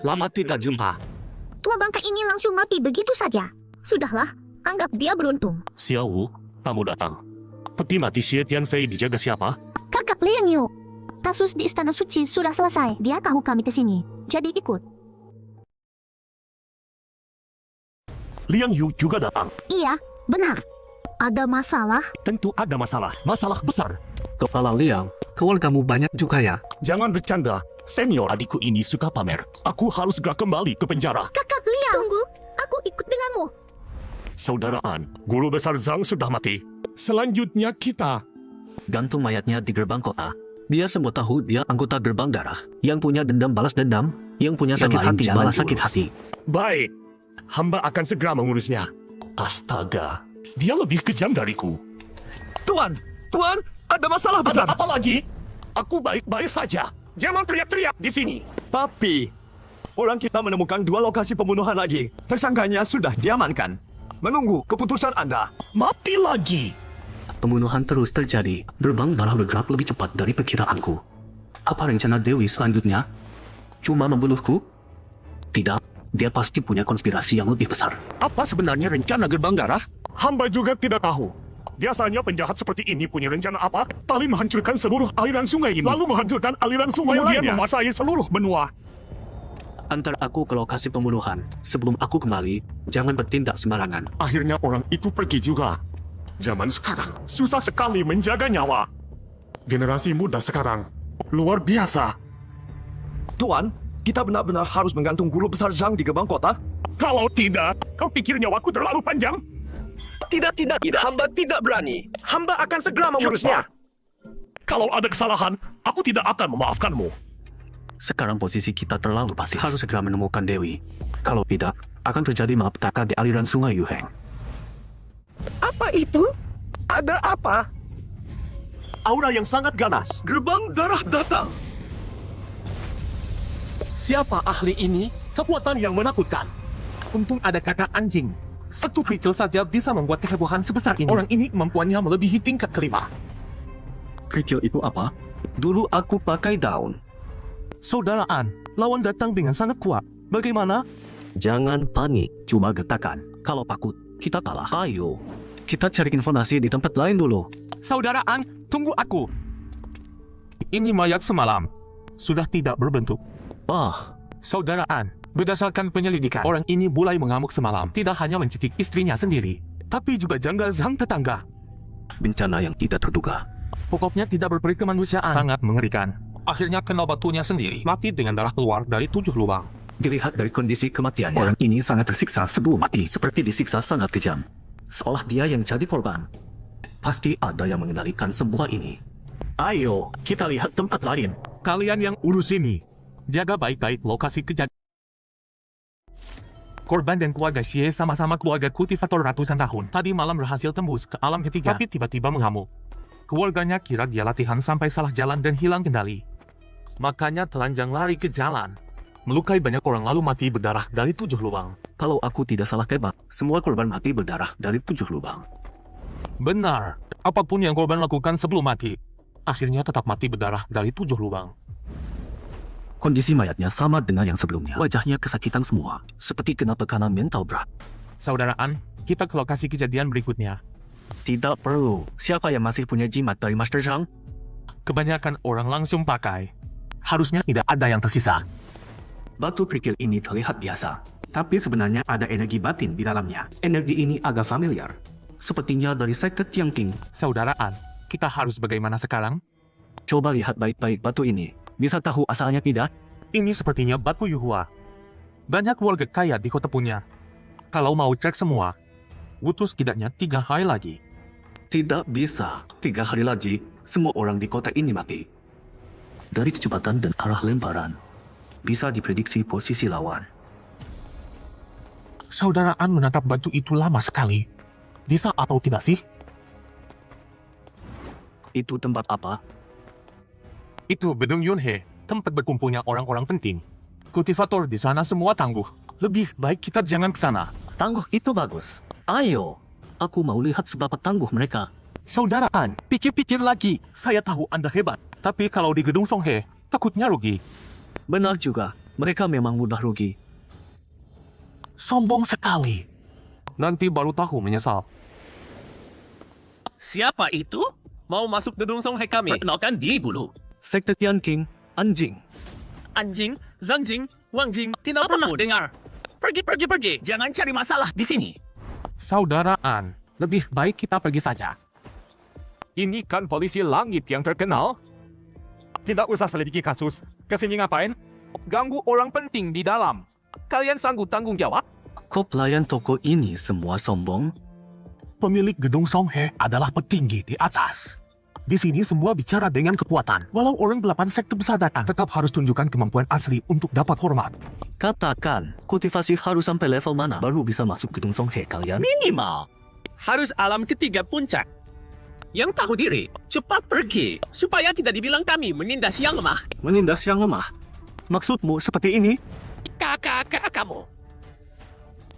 Lama tidak jumpa. tua bangka ini langsung mati begitu saja. Sudahlah, anggap dia beruntung. Xiao Wu, kamu datang. Peti mati Xie Tianfei dijaga siapa? Kakak Liang Yu, kasus di Istana Suci sudah selesai. Dia tahu kami ke sini, jadi ikut. Liang Yu juga datang. Iya, benar. Ada masalah? Tentu ada masalah. Masalah besar. Kepala Liang, keluargamu banyak juga ya? Jangan bercanda. Senior adikku ini suka pamer. Aku harus segera kembali ke penjara. Kakak Liang, tunggu. Aku ikut denganmu. Saudaraan, guru besar Zhang sudah mati. Selanjutnya kita. Gantung mayatnya di gerbang kota. Dia semua tahu dia anggota gerbang darah. Yang punya dendam balas dendam. Yang punya sakit hati balas sakit hati. Baik. Hamba akan segera mengurusnya. Astaga. Dia lebih kejam dariku. Tuan, ada masalah besar. Ada apa lagi? Aku baik-baik saja. Jangan teriak-teriak di sini. Tapi, orang kita menemukan 2 lokasi pembunuhan lagi. Tersangkanya sudah diamankan. Menunggu keputusan Anda. Mati lagi. Pembunuhan terus terjadi. Gerbang darah bergerak lebih cepat dari perkiraanku. Apa rencana Dewi selanjutnya? Cuma membunuhku? Tidak. Dia pasti punya konspirasi yang lebih besar. Apa sebenarnya rencana gerbang darah? Hamba juga tidak tahu. Biasanya penjahat seperti ini punya rencana apa? Paling menghancurkan seluruh aliran sungai ini. Lalu menghancurkan aliran sungai lainnya. Menguasai seluruh benua. Antar aku ke lokasi pembunuhan. Sebelum aku kembali, jangan bertindak sembarangan. Akhirnya orang itu pergi juga. Zaman sekarang susah sekali menjaga nyawa. Generasi muda sekarang luar biasa. Tuan, kita benar-benar harus menggantung guru besar Zhang di gerbang kota? Kalau tidak, kau pikir nyawaku terlalu panjang? Tidak. Hamba tidak berani. Hamba akan segera mengurusnya. Kalau ada kesalahan, aku tidak akan memaafkanmu. Sekarang posisi kita terlalu pasif. Harus segera menemukan Dewi. Kalau tidak, akan terjadi malapetaka di aliran sungai Yuheng. Apa itu? Ada apa? Aura yang sangat ganas. Gerbang darah datang. Siapa ahli ini? Kekuatan yang menakutkan. Untung ada kakak anjing. Satu kerikil saja bisa membuat kehebohan sebesar ini. Orang ini kemampuannya melebihi tingkat kelima. Kerikil itu apa? Dulu aku pakai daun. Saudaraan, lawan datang dengan sangat kuat. Bagaimana? Jangan panik, cuma getakan. Kalau takut, kita kalah. Ayo, kita cari informasi di tempat lain dulu. Saudaraan, tunggu aku. Ini mayat semalam. Sudah tidak berbentuk. Saudaraan, berdasarkan penyelidikan, orang ini mulai mengamuk semalam. Tidak hanya mencekik istrinya sendiri, tapi juga janggal Zhang tetangga. Bencana yang tidak terduga. Pokoknya tidak berperi kemanusiaan. Sangat mengerikan. Akhirnya kena batunya sendiri. Mati dengan darah keluar dari 7 lubang. Dilihat dari kondisi kematiannya, orang ini sangat tersiksa sebelum mati. Seperti disiksa sangat kejam. Seolah dia yang jadi korban. Pasti ada yang mengendalikan semua ini. Ayo, kita lihat tempat lain. Kalian yang urus ini, jaga baik-baik lokasi kejadian. Korban dan keluarga Xie sama-sama keluarga kultivator ratusan tahun. Tadi malam berhasil tembus ke alam ketiga, tapi tiba-tiba mengamuk. Keluarganya kira dia latihan sampai salah jalan dan hilang kendali. Makanya telanjang lari ke jalan. Melukai banyak orang lalu mati berdarah dari 7 lubang. Kalau aku tidak salah tebak, semua korban mati berdarah dari 7 lubang. Benar. Apapun yang korban lakukan sebelum mati, akhirnya tetap mati berdarah dari 7 lubang. Kondisi mayatnya sama dengan yang sebelumnya. Wajahnya kesakitan semua, seperti kena tekanan mental berat. Saudaraan, kita ke lokasi kejadian berikutnya. Tidak perlu. Siapa yang masih punya jimat dari Master Zhang? Kebanyakan orang langsung pakai. Harusnya tidak ada yang tersisa. Batu kerikil ini terlihat biasa, tapi sebenarnya ada energi batin di dalamnya. Energi ini agak familiar. Sepertinya dari sekte Tianqing. Saudaraan, kita harus bagaimana sekarang? Coba lihat baik-baik batu ini. Bisa tahu asalnya tidak? Ini sepertinya batu Yuhua. Banyak warga kaya di kota punya. Kalau mau cek semua, butuh setidaknya 3 hari lagi. Tidak bisa. 3 hari lagi, semua orang di kota ini mati. Dari kecepatan dan arah lemparan, bisa diprediksi posisi lawan. Saudaraan menatap batu itu lama sekali. Bisa atau tidak sih? Itu tempat apa? Itu Bedung Yunhe, tempat berkumpulnya orang-orang penting. Kultivator di sana semua tangguh. Lebih baik kita jangan ke sana. Tangguh itu bagus. Ayo, aku mau lihat seberapa tangguh mereka. Saudara An, pikir-pikir lagi. Saya tahu Anda hebat. Tapi kalau di Gedung Songhe, takutnya rugi. Benar juga, mereka memang mudah rugi. Sombong sekali. Nanti baru tahu menyesal. Siapa itu? Mau masuk gedung Songhe kami? Perkenalkan diri dulu. Sekte Tianqing, anjing. Anjing, Zangjing, Wangjing, tidak pernah dengar. Pergi. Jangan cari masalah di sini. Saudara An, lebih baik kita pergi saja. Ini kan polisi langit yang terkenal. Tidak usah selidiki kasus. Kesini ngapain? Ganggu orang penting di dalam. Kalian sanggup tanggung jawab? Kok pelayan toko ini semua sombong? Pemilik gedung Songhe adalah petinggi di atas. Di sini semua bicara dengan kekuatan. Walau orang 8 sekte besar datang, tetap harus tunjukkan kemampuan asli untuk dapat hormat. Katakan, kultivasi harus sampai level mana baru bisa masuk gedung Songhe kalian? Minimal. Harus alam ketiga puncak. Yang tahu diri, cepat pergi. Supaya tidak dibilang kami menindas yang lemah. Menindas yang lemah. Maksudmu seperti ini? Kakak kamu.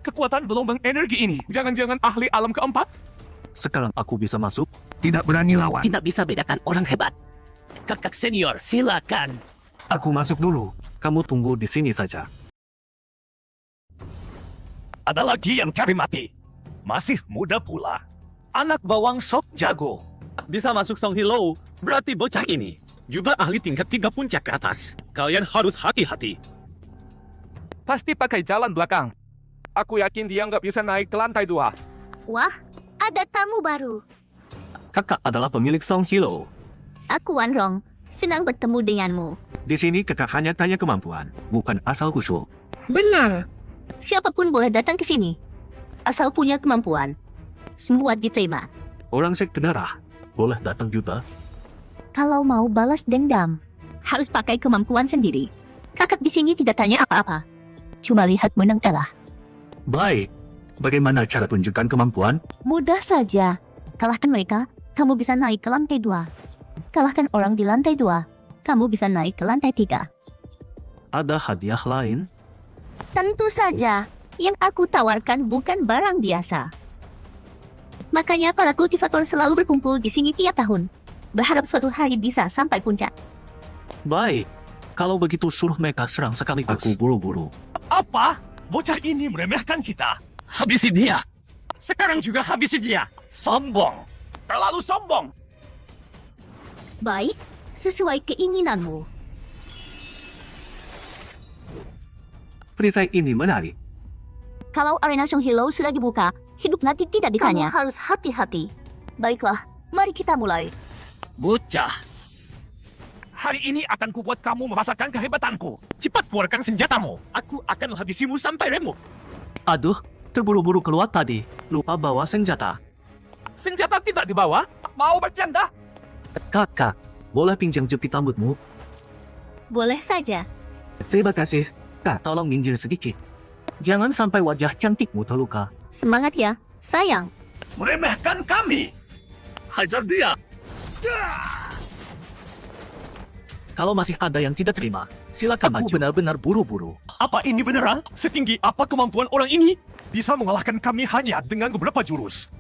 Kekuatan gelombang energi ini, jangan-jangan ahli alam keempat? Sekarang aku bisa masuk? Tidak berani lawan. Tidak bisa bedakan orang hebat. Kakak senior, silakan. Aku masuk dulu. Kamu tunggu di sini saja. Ada lagi yang cari mati. Masih muda pula. Anak bawang sok jago. Bisa masuk Song Hilo, berarti bocah ini juga ahli tingkat 3 puncak ke atas. Kalian harus hati-hati. Pasti pakai jalan belakang. Aku yakin dia nggak bisa naik ke lantai 2. Wah, ada tamu baru. Kakak adalah pemilik Song Hilo. Aku Wan Rong. Senang bertemu denganmu. Di sini kakak hanya tanya kemampuan, bukan asal usul. Benar. Siapapun boleh datang ke sini. Asal punya kemampuan. Semua diterima. Orang sekte darah, boleh datang juga. Kalau mau balas dendam, harus pakai kemampuan sendiri. Kakak di sini tidak tanya apa-apa. Cuma lihat menang kalah. Baik. Bagaimana cara tunjukkan kemampuan? Mudah saja. Kalahkan mereka, kamu bisa naik ke lantai 2. Kalahkan orang di lantai 2, kamu bisa naik ke lantai 3. Ada hadiah lain? Tentu saja. Yang aku tawarkan bukan barang biasa. Makanya para kultivator selalu berkumpul di sini tiap tahun. Berharap suatu hari bisa sampai puncak. Baik. Kalau begitu suruh mereka serang sekaligus. Aku buru-buru. Apa? Bocah ini meremehkan kita. Habisi dia. Sekarang juga habisi dia. Sombong. Terlalu sombong. Baik, sesuai keinginanmu. Perisai ini menarik. Kalau arena Song Hilo sudah dibuka, hidup nanti tidak ditanya. Kamu harus hati-hati. Baiklah, mari kita mulai. Bocah. Hari ini akan kubuat kamu merasakan kehebatanku. Cepat keluarkan senjatamu. Aku akan habisimu sampai remuk. Aduh, terburu-buru keluar tadi. Lupa bawa senjata. Senjata tidak dibawa? Mau bercanda? Kakak, boleh pinjam jepit rambutmu? Boleh saja. Terima kasih. Kak, tolong minggir sedikit. Jangan sampai wajah cantikmu terluka. Semangat ya, sayang. Meremehkan kami. Hajar dia. Kalau masih ada yang tidak terima, silakan maju. Aku benar-benar buru-buru. Apa ini beneran? Setinggi apa kemampuan orang ini? Bisa mengalahkan kami hanya dengan beberapa jurus.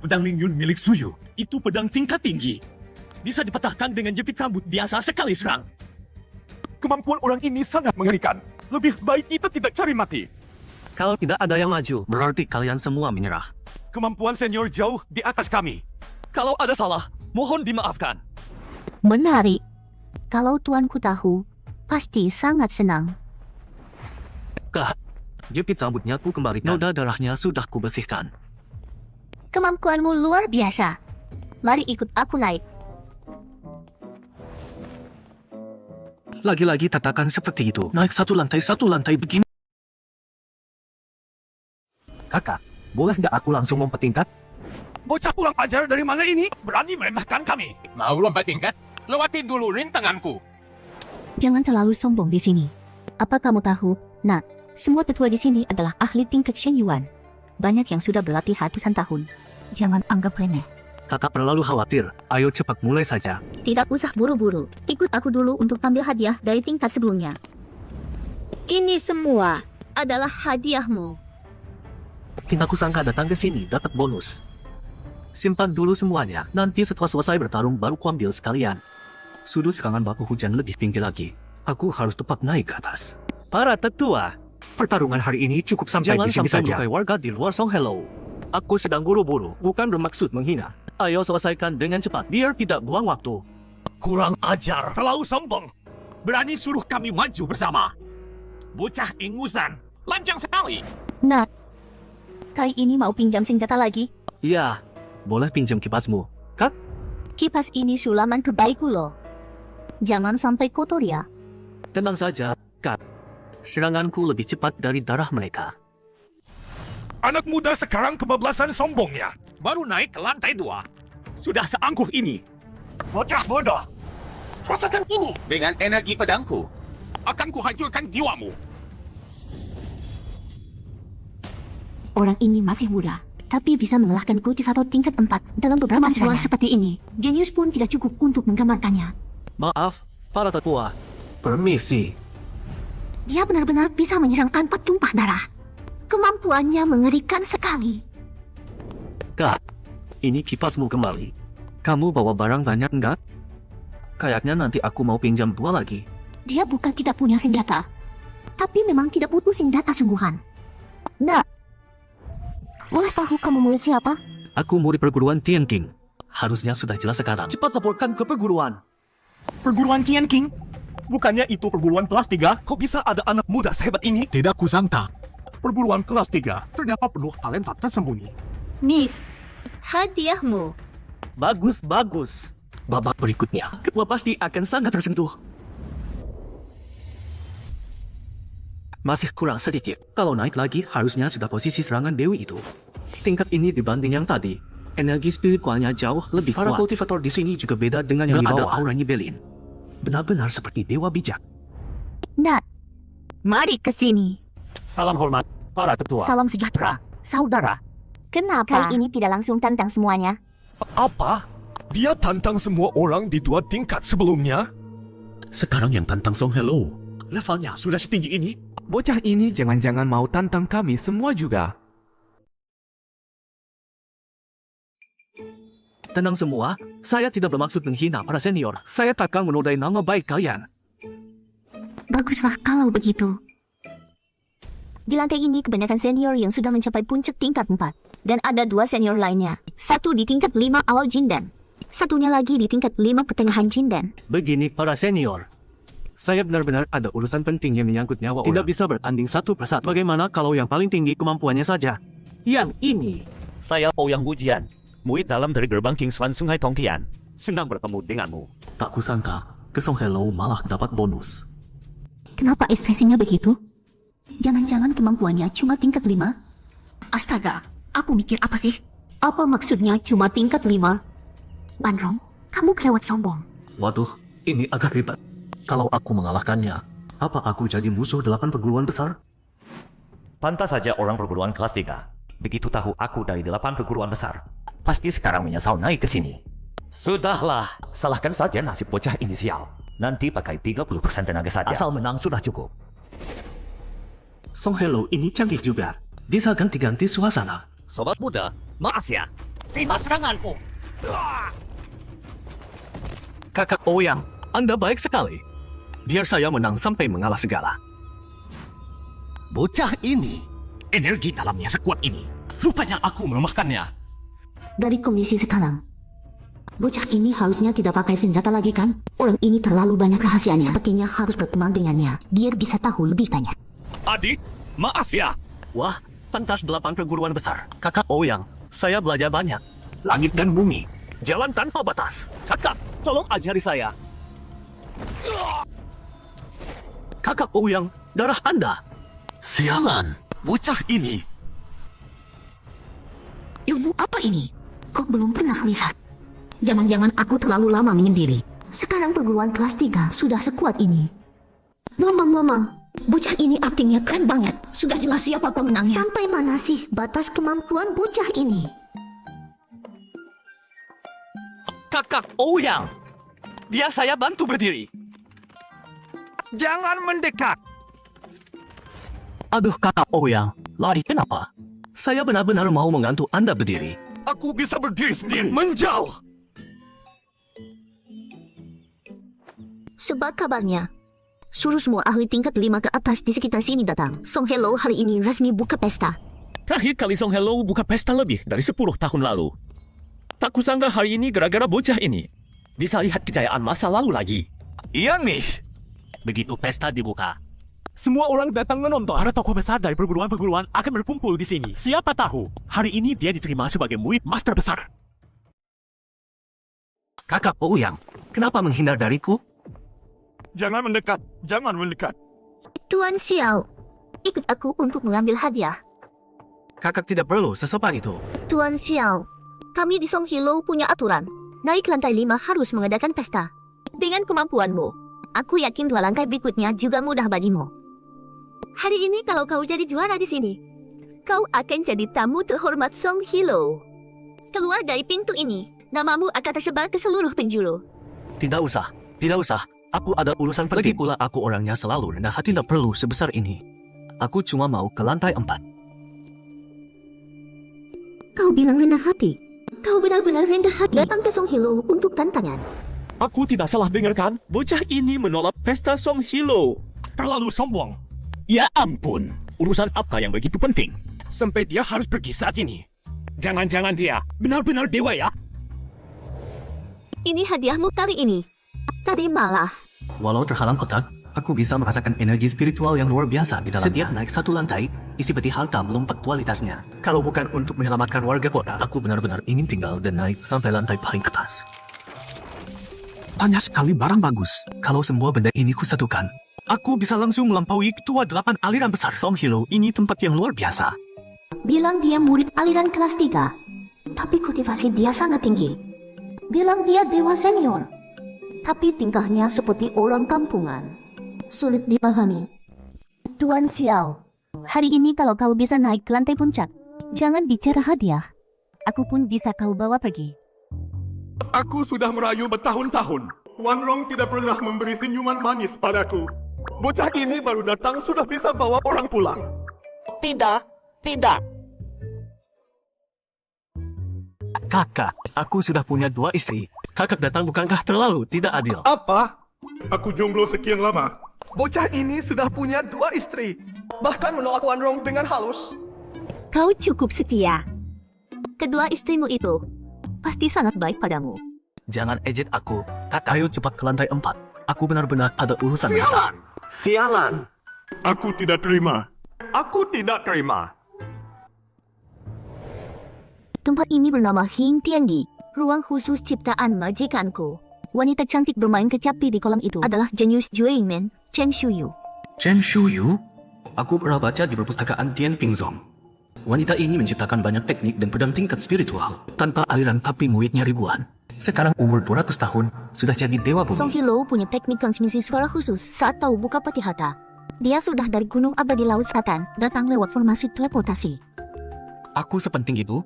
Pedang Lingyun milik Suyu, itu pedang tingkat tinggi. Bisa dipatahkan dengan jepit rambut biasa sekali serang. Kemampuan orang ini sangat mengerikan. Lebih baik kita tidak cari mati. Kalau tidak ada yang maju, berarti kalian semua menyerah. Kemampuan senior jauh di atas kami. Kalau ada salah, mohon dimaafkan. Menarik. Kalau tuanku tahu, pasti sangat senang. Kak, jepit rambutnya ku kembalikan. Noda darahnya sudah ku bersihkan. Kemampuanmu luar biasa. Mari ikut aku naik. Lagi-lagi tatakan seperti itu. Naik satu lantai begini. Kakak, boleh nggak aku langsung lompat tingkat? Bocah kurang ajar dari mana ini? Berani meremehkan kami. Mau lompat tingkat? Lewati dulu rintanganku. Jangan terlalu sombong di sini. Apa kamu tahu, Nak, semua tetua di sini adalah ahli tingkat Shen Yuan. Banyak yang sudah berlatih ratusan tahun. Jangan anggap remeh. Kakak terlalu khawatir. Ayo cepat mulai saja. Tidak usah buru-buru. Ikut aku dulu untuk ambil hadiah dari tingkat sebelumnya. Ini semua adalah hadiahmu. Tidak kusangka datang ke sini dapat bonus. Simpan dulu semuanya. Nanti setelah selesai bertarung baru kuambil sekalian. Sudut serangan baku hujan lebih tinggi lagi. Aku harus tepat naik ke atas. Para tetua, Pertarungan hari ini cukup sampai jangan di sini sampai saja. melukai warga di luar Song Hello. Aku sedang buru-buru, bukan bermaksud menghina. Ayo selesaikan dengan cepat, biar tidak buang waktu. Kurang ajar. Terlalu sombong. Berani suruh kami maju bersama. Bocah ingusan. Lancang sekali. Nah, kali ini mau pinjam senjata lagi? Ya, boleh pinjam kipasmu. Kak, Kipas ini sulaman terbaikku loh. Jangan sampai kotor ya. tenang saja, Kak. Seranganku lebih cepat dari darah mereka. Anak muda sekarang kebablasan sombongnya. Baru naik ke lantai 2. Sudah seangkuh ini. Bocah bodoh. Rasakan ini. Dengan energi pedangku, akan kuhancurkan jiwamu. Orang ini masih muda, tapi bisa mengalahkan kultivator tingkat 4 dalam beberapa serangan seperti ini. Jenius pun tidak cukup untuk menggambarkannya. Maaf, para tetua. Permisi. Dia benar-benar bisa menyerang tanpa tumpah darah. Kemampuannya mengerikan sekali. Kak, ini kipasmu kembali. Kamu bawa barang banyak enggak? Kayaknya nanti aku mau pinjam 2 lagi. Dia bukan tidak punya senjata, tapi memang tidak butuh senjata sungguhan. Nah, boleh tahu kamu murid siapa? Aku murid perguruan Tian King. Harusnya sudah jelas sekarang. Cepat laporkan ke perguruan. Perguruan Tian King? Bukannya itu perguruan kelas 3? Kok bisa ada anak muda sehebat ini? Tidak kusangka. Perguruan kelas 3 ternyata penuh talenta tersembunyi. Miss, hadiahmu. Bagus, bagus. Babak berikutnya, ketua pasti akan sangat tersentuh. Masih kurang sedikit. Kalau naik lagi, harusnya sudah posisi serangan Dewi itu. Tingkat ini dibanding yang tadi, energi spiritualnya jauh lebih kuat. Para kultivator di sini juga beda dengan yang di bawah. Ada auranya Belin. Benar-benar seperti dewa bijak. Nah, mari ke sini. Salam hormat, para tetua. Salam sejahtera, saudara. Kenapa kali ini tidak langsung tantang semuanya? Apa? Dia tantang semua orang di 2 tingkat sebelumnya? Sekarang yang tantang Song Hello. Levelnya sudah setinggi ini? Bocah ini jangan-jangan mau tantang kami semua juga. Tenang semua, saya tidak bermaksud menghina para senior. Saya takkan menodai nama baik kalian. Baguslah kalau begitu. Di lantai ini kebanyakan senior yang sudah mencapai puncak tingkat 4. Dan ada 2 senior lainnya. Satu di tingkat 5 awal Jindan. Satunya lagi di tingkat 5 pertengahan Jindan. Begini para senior. Saya benar-benar ada urusan penting yang menyangkut nyawa orang. Tidak bisa bertanding satu persatu. Bagaimana kalau yang paling tinggi kemampuannya saja? Yang ini. Saya Ouyang Wujian, murid dalam dari gerbang King Swan Sungai Tongtian. Senang bertemu denganmu. Tak kusangka, ke Song Hello malah dapat bonus. Kenapa ekspresinya begitu? Jangan-jangan kemampuannya cuma tingkat 5? Astaga, aku mikir apa sih? Apa maksudnya cuma tingkat 5? Banrong, kamu kelewat sombong. Waduh, ini agak ribet. Kalau aku mengalahkannya, apa aku jadi musuh 8 perguruan besar? Pantas saja orang perguruan kelas 3. Begitu tahu aku dari 8 perguruan besar, pasti sekarang menyesal naik ke sini. Sudahlah, salahkan saja nasib bocah inisial. Nanti pakai 30% tenaga saja. Asal menang sudah cukup. Song Hello ini canggih juga. Bisa ganti-ganti suasana. Sobat muda, maaf ya. Terima seranganku. Kakak Ouyang, Anda baik sekali. Biar saya menang sampai mengalah segala. Bocah ini. Energi dalamnya sekuat ini. Rupanya aku melemahkannya. Dari kondisi sekarang, bocah ini harusnya tidak pakai senjata lagi kan? Orang ini terlalu banyak rahasianya. Sepertinya harus berteman dengannya, biar bisa tahu lebih banyak. Adik, maaf ya. Wah, pantas 8 perguruan besar. Kakak Ouyang, saya belajar banyak. Langit dan bumi, jalan tanpa batas. Kakak, tolong ajari saya. Kakak Ouyang, darah Anda. Sialan, bocah ini. Ilmu apa ini? Kok belum pernah lihat? Jangan-jangan aku terlalu lama menyendiri. Sekarang perguruan kelas 3 sudah sekuat ini. Ngomong-ngomong, bocah ini aktingnya keren banget. Sudah jelas siapa pemenangnya. Sampai mana sih batas kemampuan bocah ini? Kakak Ouyang. Dia saya bantu berdiri. Jangan mendekat. Aduh, Kakak Ouyang. Lari kenapa? Saya benar-benar mau mengantuk Anda berdiri. Aku bisa berdiri sendiri. Menjauh. Sebab kabarnya, suruh semua ahli tingkat 5 ke atas di sekitar sini datang. Song Hello hari ini resmi buka pesta. Terakhir kali Song Hello buka pesta lebih dari 10 tahun lalu. Tak kusangka hari ini gara-gara bocah ini. Bisa lihat kejayaan masa lalu lagi. Iya, Miss. Begitu pesta dibuka, Semua orang datang menonton. para tokoh besar dari perguruan-perguruan akan berkumpul di sini. Siapa tahu, hari ini dia diterima sebagai murid master besar. Kakak Ouyang, kenapa menghindar dariku? Jangan mendekat. Jangan mendekat. Tuan Xiao, ikut aku untuk mengambil hadiah. Kakak tidak perlu sesopan itu. Tuan Xiao, kami di Song Hello punya aturan. Naik lantai 5 harus mengadakan pesta. Dengan kemampuanmu, aku yakin 2 lantai berikutnya juga mudah bagimu. Hari ini kalau kau jadi juara di sini, kau akan jadi tamu terhormat Song Hello. Keluar dari pintu ini, namamu akan tersebar ke seluruh penjuru. Tidak usah. Aku ada urusan penting. Lagi pula aku orangnya selalu rendah hati, tidak perlu sebesar ini. Aku cuma mau ke lantai 4. Kau bilang rendah hati. Kau benar-benar rendah hati datang ke Song Hello untuk tantangan. Aku tidak salah dengarkan, bocah ini menolak pesta Song Hello. Terlalu sombong. Ya ampun, urusan apa yang begitu penting? Sampai dia harus pergi saat ini. Jangan-jangan dia benar-benar dewa ya? Ini hadiahmu kali ini. Terimalah. Walau terhalang kotak, aku bisa merasakan energi spiritual yang luar biasa di dalam. Setiap naik satu lantai, isi peti harta melompat kualitasnya. Kalau bukan untuk menyelamatkan warga kota, aku benar-benar ingin tinggal dan naik sampai lantai paling atas. Banyak sekali barang bagus. Kalau semua benda ini kusatukan, aku bisa langsung melampaui ketua 8 aliran besar Song Hello. Ini tempat yang luar biasa. Bilang dia murid aliran kelas 3. Tapi kultivasi dia sangat tinggi. Bilang dia dewa senior. Tapi tingkahnya seperti orang kampungan. Sulit dipahami. Tuan Xiao, hari ini kalau kau bisa naik ke lantai puncak, jangan bicara hadiah. Aku pun bisa kau bawa pergi. Aku sudah merayu bertahun-tahun. Wan Rong tidak pernah memberi senyuman manis padaku. Bocah ini baru datang sudah bisa bawa orang pulang. Tidak. Kakak, aku sudah punya 2 istri. Kakak datang bukankah terlalu tidak adil? Apa? Aku jomblo sekian lama. Bocah ini sudah punya 2 istri. Bahkan menolak Wan Rong dengan halus. Kau cukup setia. Kedua istrimu itu pasti sangat baik padamu. Jangan ejek aku. Kakak, ayo cepat ke lantai 4. Aku benar-benar ada urusan besar. Sialan. Aku tidak terima. Tempat ini bernama Hing Tiangi, ruang khusus ciptaan majikanku. Wanita cantik bermain kecapi di kolam itu adalah jenius Jueymen, Chen Shuyu. Chen Shuyu? Aku pernah baca di perpustakaan Tian Pingzong. Wanita ini menciptakan banyak teknik dan pedang tingkat spiritual. Tanpa aliran tapi muridnya ribuan. Sekarang umur 200 tahun, sudah jadi dewa Song bumi. Hello punya teknik transmisi suara khusus saat tahu buka peti harta. Dia sudah dari Gunung Abadi Laut Selatan datang lewat formasi teleportasi. Aku sepenting itu,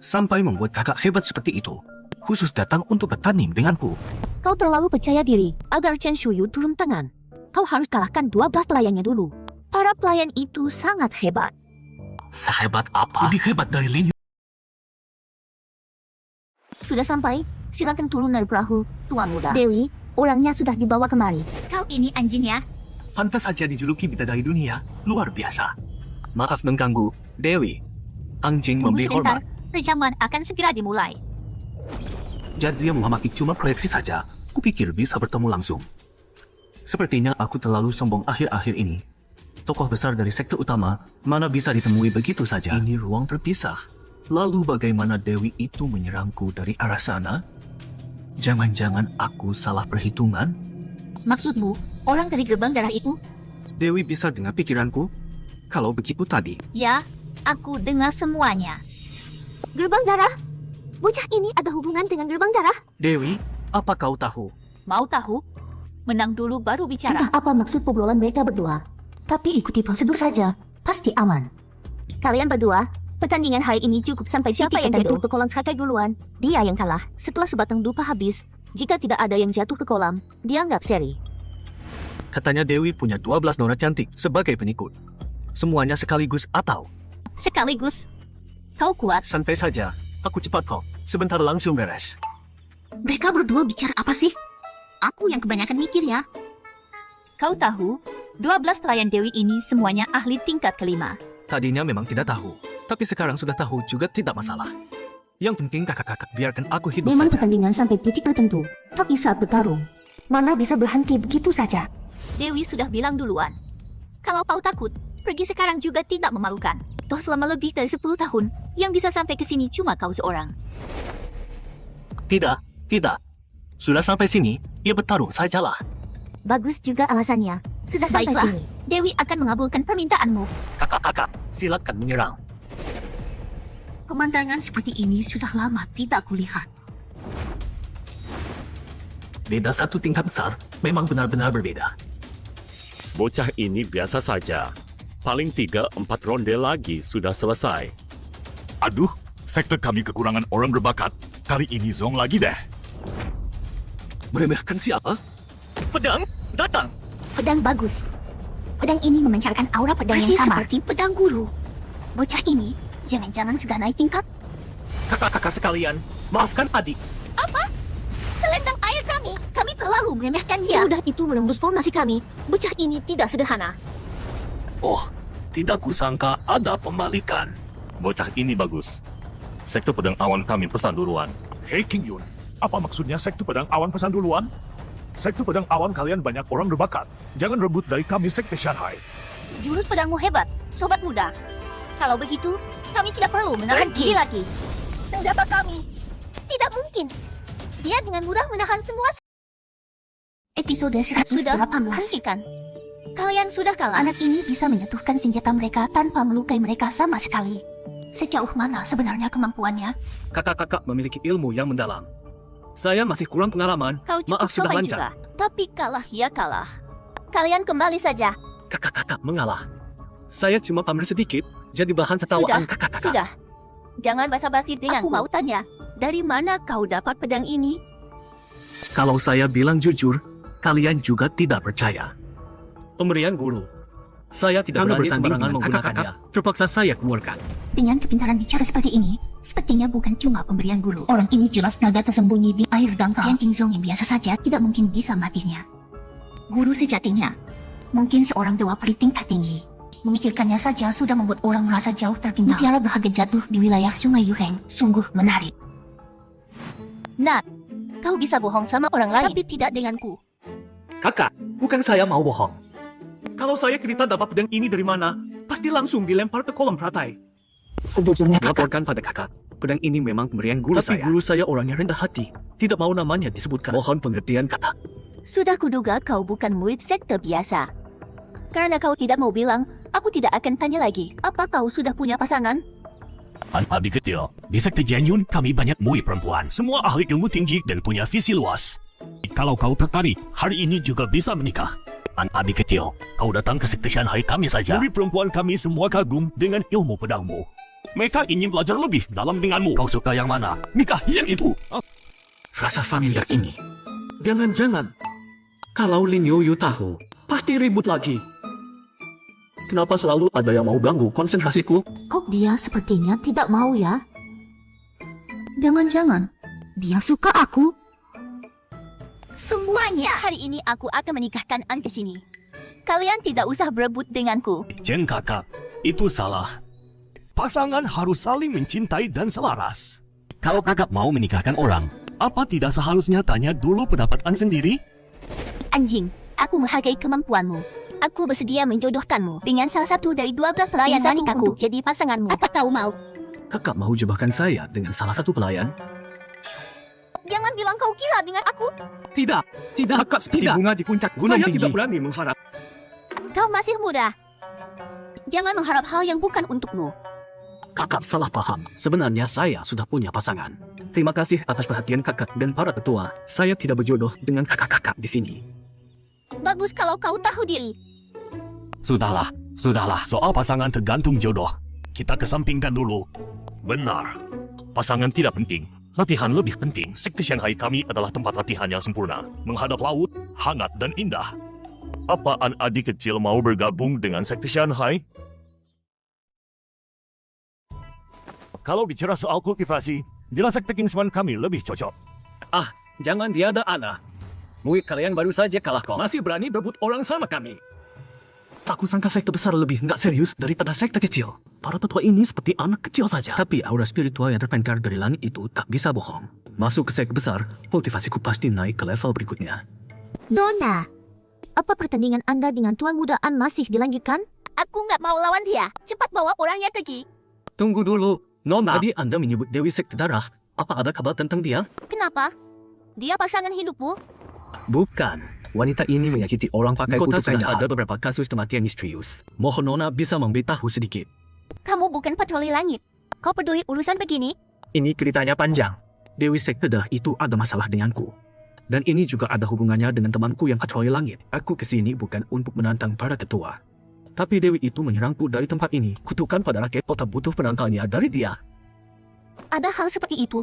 sampai membuat kakak hebat seperti itu. Khusus datang untuk bertanding denganku. Kau terlalu percaya diri agar Chen Shuyu turun tangan. Kau harus kalahkan 12 pelayannya dulu. Para pelayan itu sangat hebat. Sehebat apa? Lebih hebat dari Lin. Sudah sampai? Silakan turun dari perahu, tuan muda. Dewi, orangnya sudah dibawa kemari. Kau ini anjing ya? Pantas saja dijuluki bidadari dunia. Luar biasa. Maaf mengganggu, Dewi. Anjing Tunggu memberi sebentar, hormat. rejaman akan segera dimulai. Jadi yang Muhammad cuma proyeksi saja. Kupikir bisa bertemu langsung. Sepertinya aku terlalu sombong akhir-akhir ini. Tokoh besar dari sekte utama mana bisa ditemui begitu saja. Ini ruang terpisah. Lalu bagaimana Dewi itu menyerangku dari arah sana? Jangan-jangan aku salah perhitungan? Maksudmu, orang dari gerbang darah itu? Dewi bisa dengar pikiranku? Kalau begitu tadi. Ya, aku dengar semuanya. Gerbang darah? Bocah ini ada hubungan dengan gerbang darah? Dewi, apa kau tahu? Mau tahu? Menang dulu baru bicara. Entah apa maksud obrolan mereka berdua. Tapi ikuti prosedur saja, pasti aman. Kalian berdua, Pertandingan hari ini cukup sampai siapa yang jatuh ke kolam terakhir duluan, dia yang kalah. Setelah sebatang dupa habis, jika tidak ada yang jatuh ke kolam, dianggap seri. Katanya Dewi punya 12 nona cantik sebagai pengikut. Semuanya sekaligus atau Sekaligus, kau kuat. santai saja. Aku cepat kok. Sebentar langsung beres. Mereka berdua bicara apa sih? Aku yang kebanyakan mikir ya. Kau tahu, 12 pelayan Dewi ini semuanya ahli tingkat kelima. Tadinya memang tidak tahu, tapi sekarang sudah tahu juga tidak masalah. Yang penting kakak-kakak biarkan aku hidup Memang saja. pertandingan sampai titik tertentu, tapi saat bertarung, mana bisa berhenti begitu saja? Dewi sudah bilang duluan. Kalau kau takut, pergi sekarang juga tidak memalukan. Toh selama lebih dari 10 tahun, yang bisa sampai ke sini cuma kau seorang. Tidak, tidak. Sudah sampai sini, ia bertarung sajalah. Bagus juga alasannya. Sudah sampai sini, Dewi akan mengabulkan permintaanmu. Kakak-kakak, silakan menyerang. Pemandangan seperti ini sudah lama tidak kulihat. Beda satu tingkat besar, memang benar-benar berbeda. Bocah ini biasa saja. Paling 3-4 ronde lagi sudah selesai. Aduh, sektor kami kekurangan orang berbakat. Kali ini Zong lagi deh. Meremehkan siapa? Pedang, datang! Pedang bagus. Pedang ini memancarkan aura pedang yang sama seperti pedang guru. Bocah ini, jangan-jangan sudah naik tingkat. Kakak-kakak sekalian, maafkan adik. Apa? Selendang air kami. Kami terlalu meremehkan dia. Sudah itu menembus formasi kami. Bocah ini tidak sederhana. Oh, tidak kusangka ada pembalikan. Bocah ini bagus. Sektor pedang awan kami pesan duluan. Hei King Yun, apa maksudnya sekte pedang awan pesan duluan? Sekte pedang awan kalian banyak orang berbakat. Jangan rebut dari kami sekte Shanghai. Jurus pedangmu hebat, sobat muda. Kalau begitu, kami tidak perlu menahan diri lagi. Senjata kami. Tidak mungkin. Dia dengan mudah menahan semua. Episode 118. Hentikan. Kalian sudah kalah. Anak ini bisa menjatuhkan senjata mereka tanpa melukai mereka sama sekali. Sejauh mana sebenarnya kemampuannya? Kakak-kakak memiliki ilmu yang mendalam. Saya masih kurang pengalaman. Kau cukup Maaf sudah sobat lancar. juga. Tapi kalah ya kalah. Kalian kembali saja. Kakak-kakak mengalah. Saya cuma pamer sedikit, jadi bahan tertawaan kakak-kakak. Sudah. Jangan basa-basi denganku. Aku mau tanya, dari mana kau dapat pedang ini? Kalau saya bilang jujur, kalian juga tidak percaya. Pemberian guru. Saya tidak berani sembarangan menggunakannya. Terpaksa saya keluarkan. Dengan kepintaran bicara seperti ini, sepertinya bukan cuma pemberian guru. Orang ini jelas naga tersembunyi di air dangkal. Tian Qingzong yang biasa saja tidak mungkin bisa matinya. Guru sejatinya, mungkin seorang dewa peri tingkat tinggi. Memikirkannya saja sudah membuat orang merasa jauh tertinggal. Mutiara berharga jatuh di wilayah Sungai Yuheng. Sungguh menarik. Nat, kau bisa bohong sama orang lain, tapi tidak denganku. Kakak, bukan saya mau bohong. Kalau saya cerita dapat pedang ini dari mana, pasti langsung dilempar ke kolam pratai. Sejujurnya Laporkan pada kakak, pedang ini memang pemberian guru saya. Tapi guru saya orangnya rendah hati, tidak mau namanya disebutkan. Mohon pengertian kakak. Sudah kuduga kau bukan murid sekte biasa. Karena kau tidak mau bilang, aku tidak akan tanya lagi. Apa kau sudah punya pasangan? Adik kecil, di sekte Jianyun kami banyak murid perempuan. Semua ahli ilmu tinggi dan punya visi luas. Kalau kau tertarik, hari ini juga bisa menikah. Adik kecil, kau datang ke sekte Shanghai kami saja. Murid perempuan kami semua kagum dengan ilmu pedangmu. Mereka ingin belajar lebih dalam denganmu. Kau suka yang mana? Nikah yang itu. Rasa familiar ini. Jangan-jangan, kalau Lin Yoyu tahu, pasti ribut lagi. Kenapa selalu ada yang mau ganggu konsentrasiku? Kok dia sepertinya tidak mau ya? Jangan-jangan, dia suka aku? Semuanya! Hari ini aku akan menikahkan An ke sini. Kalian tidak usah berebut denganku. Jeng kakak, itu salah. Pasangan harus saling mencintai dan selaras. Kalau kakak mau menikahkan orang, apa tidak seharusnya tanya dulu pendapat An sendiri? Anjing, aku menghargai kemampuanmu. Aku bersedia menjodohkanmu dengan salah satu dari 12 pelayan wanitaku untuk jadi pasanganmu. Apa kau mau? Kakak mau jebakan saya dengan salah satu pelayan? Jangan bilang kau gila dengan aku. Tidak, kakak seperti bunga di puncak gunung tinggi. Saya tidak berani mengharap. Kau masih muda. Jangan mengharap hal yang bukan untukmu. Kakak salah paham. Sebenarnya saya sudah punya pasangan. Terima kasih atas perhatian kakak dan para ketua. Saya tidak berjodoh dengan kakak-kakak di sini. Bagus kalau kau tahu diri. Sudahlah. Soal pasangan tergantung jodoh. Kita kesampingkan dulu. Benar. Pasangan tidak penting. Latihan lebih penting. Sekte Shanghai kami adalah tempat latihan yang sempurna. Menghadap laut, hangat dan indah. Apaan adik kecil mau bergabung dengan Sekte Shanghai? Kalau bicara soal kultivasi, jelas Sekte Kingsman kami lebih cocok. Ah, jangan tiada ana. Mungkin kalian baru saja kalah kok. Masih berani berebut orang sama kami. Aku sangka sekte besar lebih nggak serius daripada sekte kecil. Para tetua ini seperti anak kecil saja. Tapi aura spiritual yang terpancar dari langit itu tak bisa bohong. Masuk ke sekte besar, kultivasiku pasti naik ke level berikutnya. Nona, apa pertandingan Anda dengan Tuan Muda An masih dilanjutkan? Aku nggak mau lawan dia. Cepat bawa orangnya pergi. Tunggu dulu, Nona. Tadi Anda menyebut Dewi Sekte Darah. Apa ada kabar tentang dia? Kenapa? Dia pasangan hidupmu? Bukan. Wanita ini menyakiti orang pakai kutu penjahat. Ada beberapa kasus kematian misterius. Mohon Nona bisa memberitahu sedikit. Kamu bukan patroli langit. Kau peduli urusan begini? Ini ceritanya panjang. Dewi Sekte Darah itu ada masalah denganku. Dan ini juga ada hubungannya dengan temanku yang patroli langit. Aku kesini bukan untuk menantang para tetua. Tapi Dewi itu menyerangku dari tempat ini. Kutukan pada rakyat kota butuh penangkalnya dari dia. Ada hal seperti itu.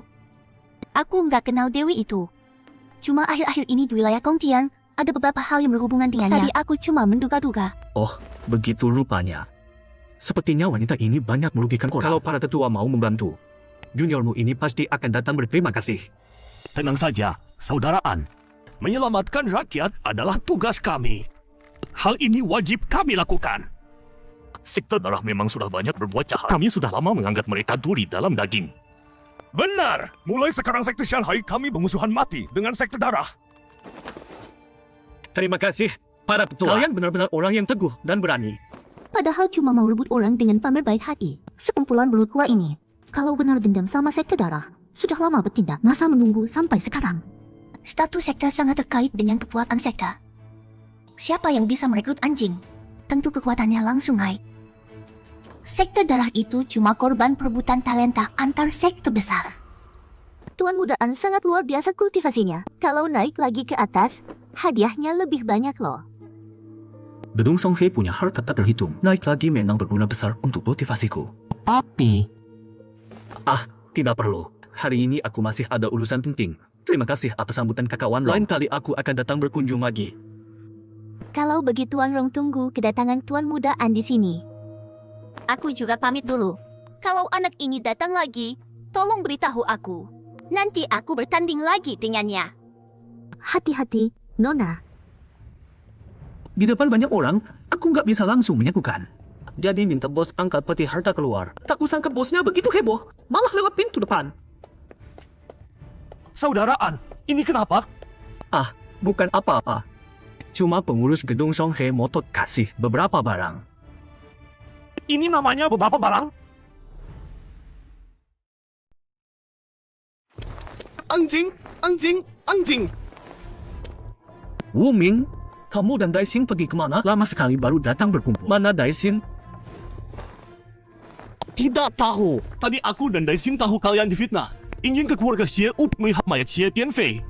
Aku nggak kenal Dewi itu. Cuma akhir-akhir ini di wilayah Kongtian, ada beberapa hal yang berhubungan dengannya. Tadi aku cuma menduga-duga. Oh, begitu rupanya. Sepertinya wanita ini banyak merugikan orang. Kalau para tetua mau membantu, juniormu ini pasti akan datang berterima kasih. Tenang saja, saudaraan. Menyelamatkan rakyat adalah tugas kami. Hal ini wajib kami lakukan. Sekte Darah memang sudah banyak berbuat jahat. Kami sudah lama menganggap mereka duri dalam daging. Benar! Mulai sekarang Sekte Shanghai kami bermusuhan mati dengan Sekte Darah. Terima kasih, para tetua. Kalian benar-benar orang yang teguh dan berani. Padahal cuma mau rebut orang dengan pamer baik hati. Sekumpulan belut tua ini, kalau benar dendam sama Sekte Darah, sudah lama bertindak. Masa menunggu sampai sekarang? Status sekte sangat terkait dengan kekuatan sekte. Siapa yang bisa merekrut anjing? Tentu kekuatannya langsung naik. Sekte Darah itu cuma korban perebutan talenta antar sekte besar. Tuan Muda An sangat luar biasa kultivasinya. Kalau naik lagi ke atas, hadiahnya lebih banyak loh. Gedung Songhe punya harta tak terhitung. Naik lagi memang berguna besar untuk motivasiku. Tapi... tidak perlu. Hari ini aku masih ada urusan penting. Terima kasih atas sambutan kakak Wan. Lain kali aku akan datang berkunjung lagi. Kalau begitu Tuan Rong tunggu kedatangan Tuan Muda An di sini. Aku juga pamit dulu. Kalau anak ini datang lagi, tolong beritahu aku. Nanti aku bertanding lagi dengannya. Hati-hati, Nona. Di depan banyak orang, aku nggak bisa langsung menyatukan. Jadi minta bos angkat peti harta keluar. Tak kusangka bosnya begitu heboh, malah lewat pintu depan. Saudaraan, ini kenapa? Bukan apa-apa. Cuma pengurus gedung Songhe motot kasih beberapa barang. Ini namanya beberapa barang? Anjing! Anjing! Anjing! Wu Ming, kamu dan Daixin pergi kemana? Lama sekali baru datang berkumpul. Mana Daixin? Tidak tahu. Tadi aku dan Daixin tahu kalian difitnah. Ingin ke keluarga Xie untuk melihat mayat Xie Tianfei.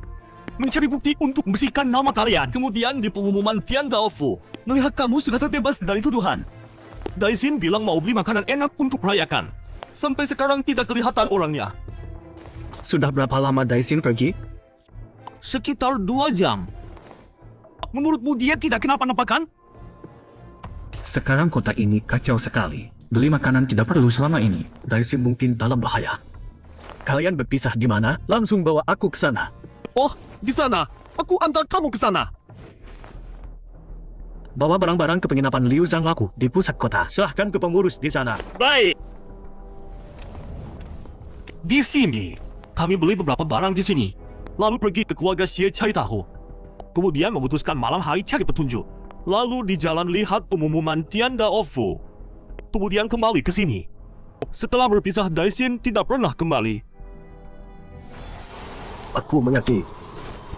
Mencari bukti untuk membersihkan nama kalian. Kemudian di pengumuman Tian Daofu, melihat kamu sudah terbebas dari tuduhan. Daixin bilang mau beli makanan enak untuk merayakan. Sampai sekarang tidak kelihatan orangnya. Sudah berapa lama Daixin pergi? Sekitar 2 jam. Menurutmu dia tidak kenapa-napa kan? Sekarang kota ini kacau sekali. Beli makanan tidak perlu selama ini. Daixin mungkin dalam bahaya. Kalian berpisah di mana? Langsung bawa aku ke sana. Oh, di sana. Aku antar kamu ke sana. Bawa barang-barang ke penginapan Liu Zhanglaku di pusat kota. Serahkan ke pengurus di sana. Baik. Di sini, kami beli beberapa barang di sini. Lalu pergi ke keluarga Xie cari tahu. Kemudian memutuskan malam hari cari petunjuk. Lalu di jalan lihat pengumuman Tian Daofu. Kemudian kembali ke sini. Setelah berpisah, Daixin tidak pernah kembali. Aku mengerti.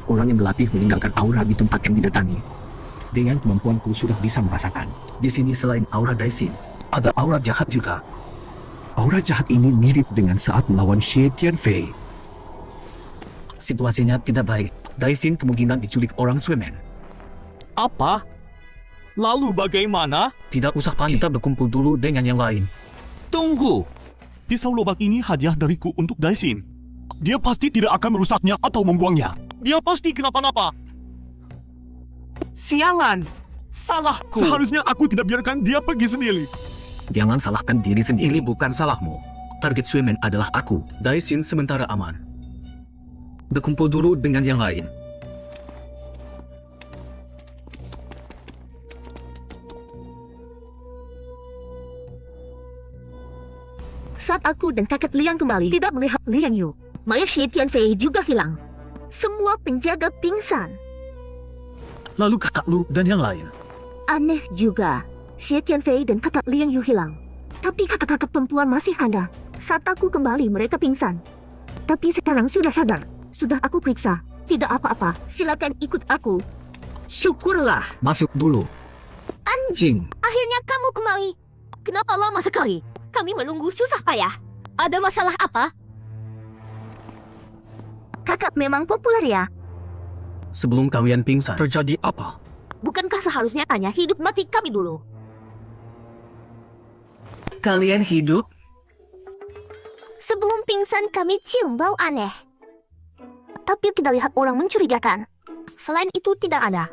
Orang yang berlatih meninggalkan aura di tempat yang didatangi. Dengan kemampuanku sudah bisa merasakan. Di sini selain aura Daixin, ada aura jahat juga. Aura jahat ini mirip dengan saat melawan Xie Tianfei. Situasinya tidak baik. Daixin kemungkinan diculik orang Suemen. Apa? Lalu bagaimana? Tidak usah panik. Kita berkumpul dulu dengan yang lain. Tunggu. Pisau lobak ini hadiah dariku untuk Daisin. Dia pasti tidak akan merusaknya atau membuangnya. Dia pasti kenapa-napa. Sialan. Salahku. Seharusnya aku tidak biarkan dia pergi sendiri. Jangan salahkan diri sendiri. Ini bukan salahmu. Target Suemen adalah aku. Daisin sementara aman. Berkumpul dulu dengan yang lain. Saat aku dan kakak Liang kembali, tidak melihat Liang Yu. Maya Xie Tianfei juga hilang. Semua penjaga pingsan. Lalu kakak Lu dan yang lain. Aneh juga. Xie Tianfei dan kakak Liang Yu hilang. Tapi kakak-kakak perempuan masih ada. Saat aku kembali, mereka pingsan. Tapi sekarang sudah sadar. Sudah aku periksa. Tidak apa-apa. Silakan ikut aku. Syukurlah. Masuk dulu. Anjing. Akhirnya kamu kembali. Kenapa lama sekali? Kami menunggu susah payah. Ada masalah apa? Kakak memang populer ya? Sebelum kalian pingsan, terjadi apa? Bukankah seharusnya tanya hidup mati kami dulu? Kalian hidup? Sebelum pingsan kami cium bau aneh. Tapi tidak lihat orang mencurigakan. Selain itu tidak ada.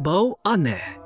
Bau aneh.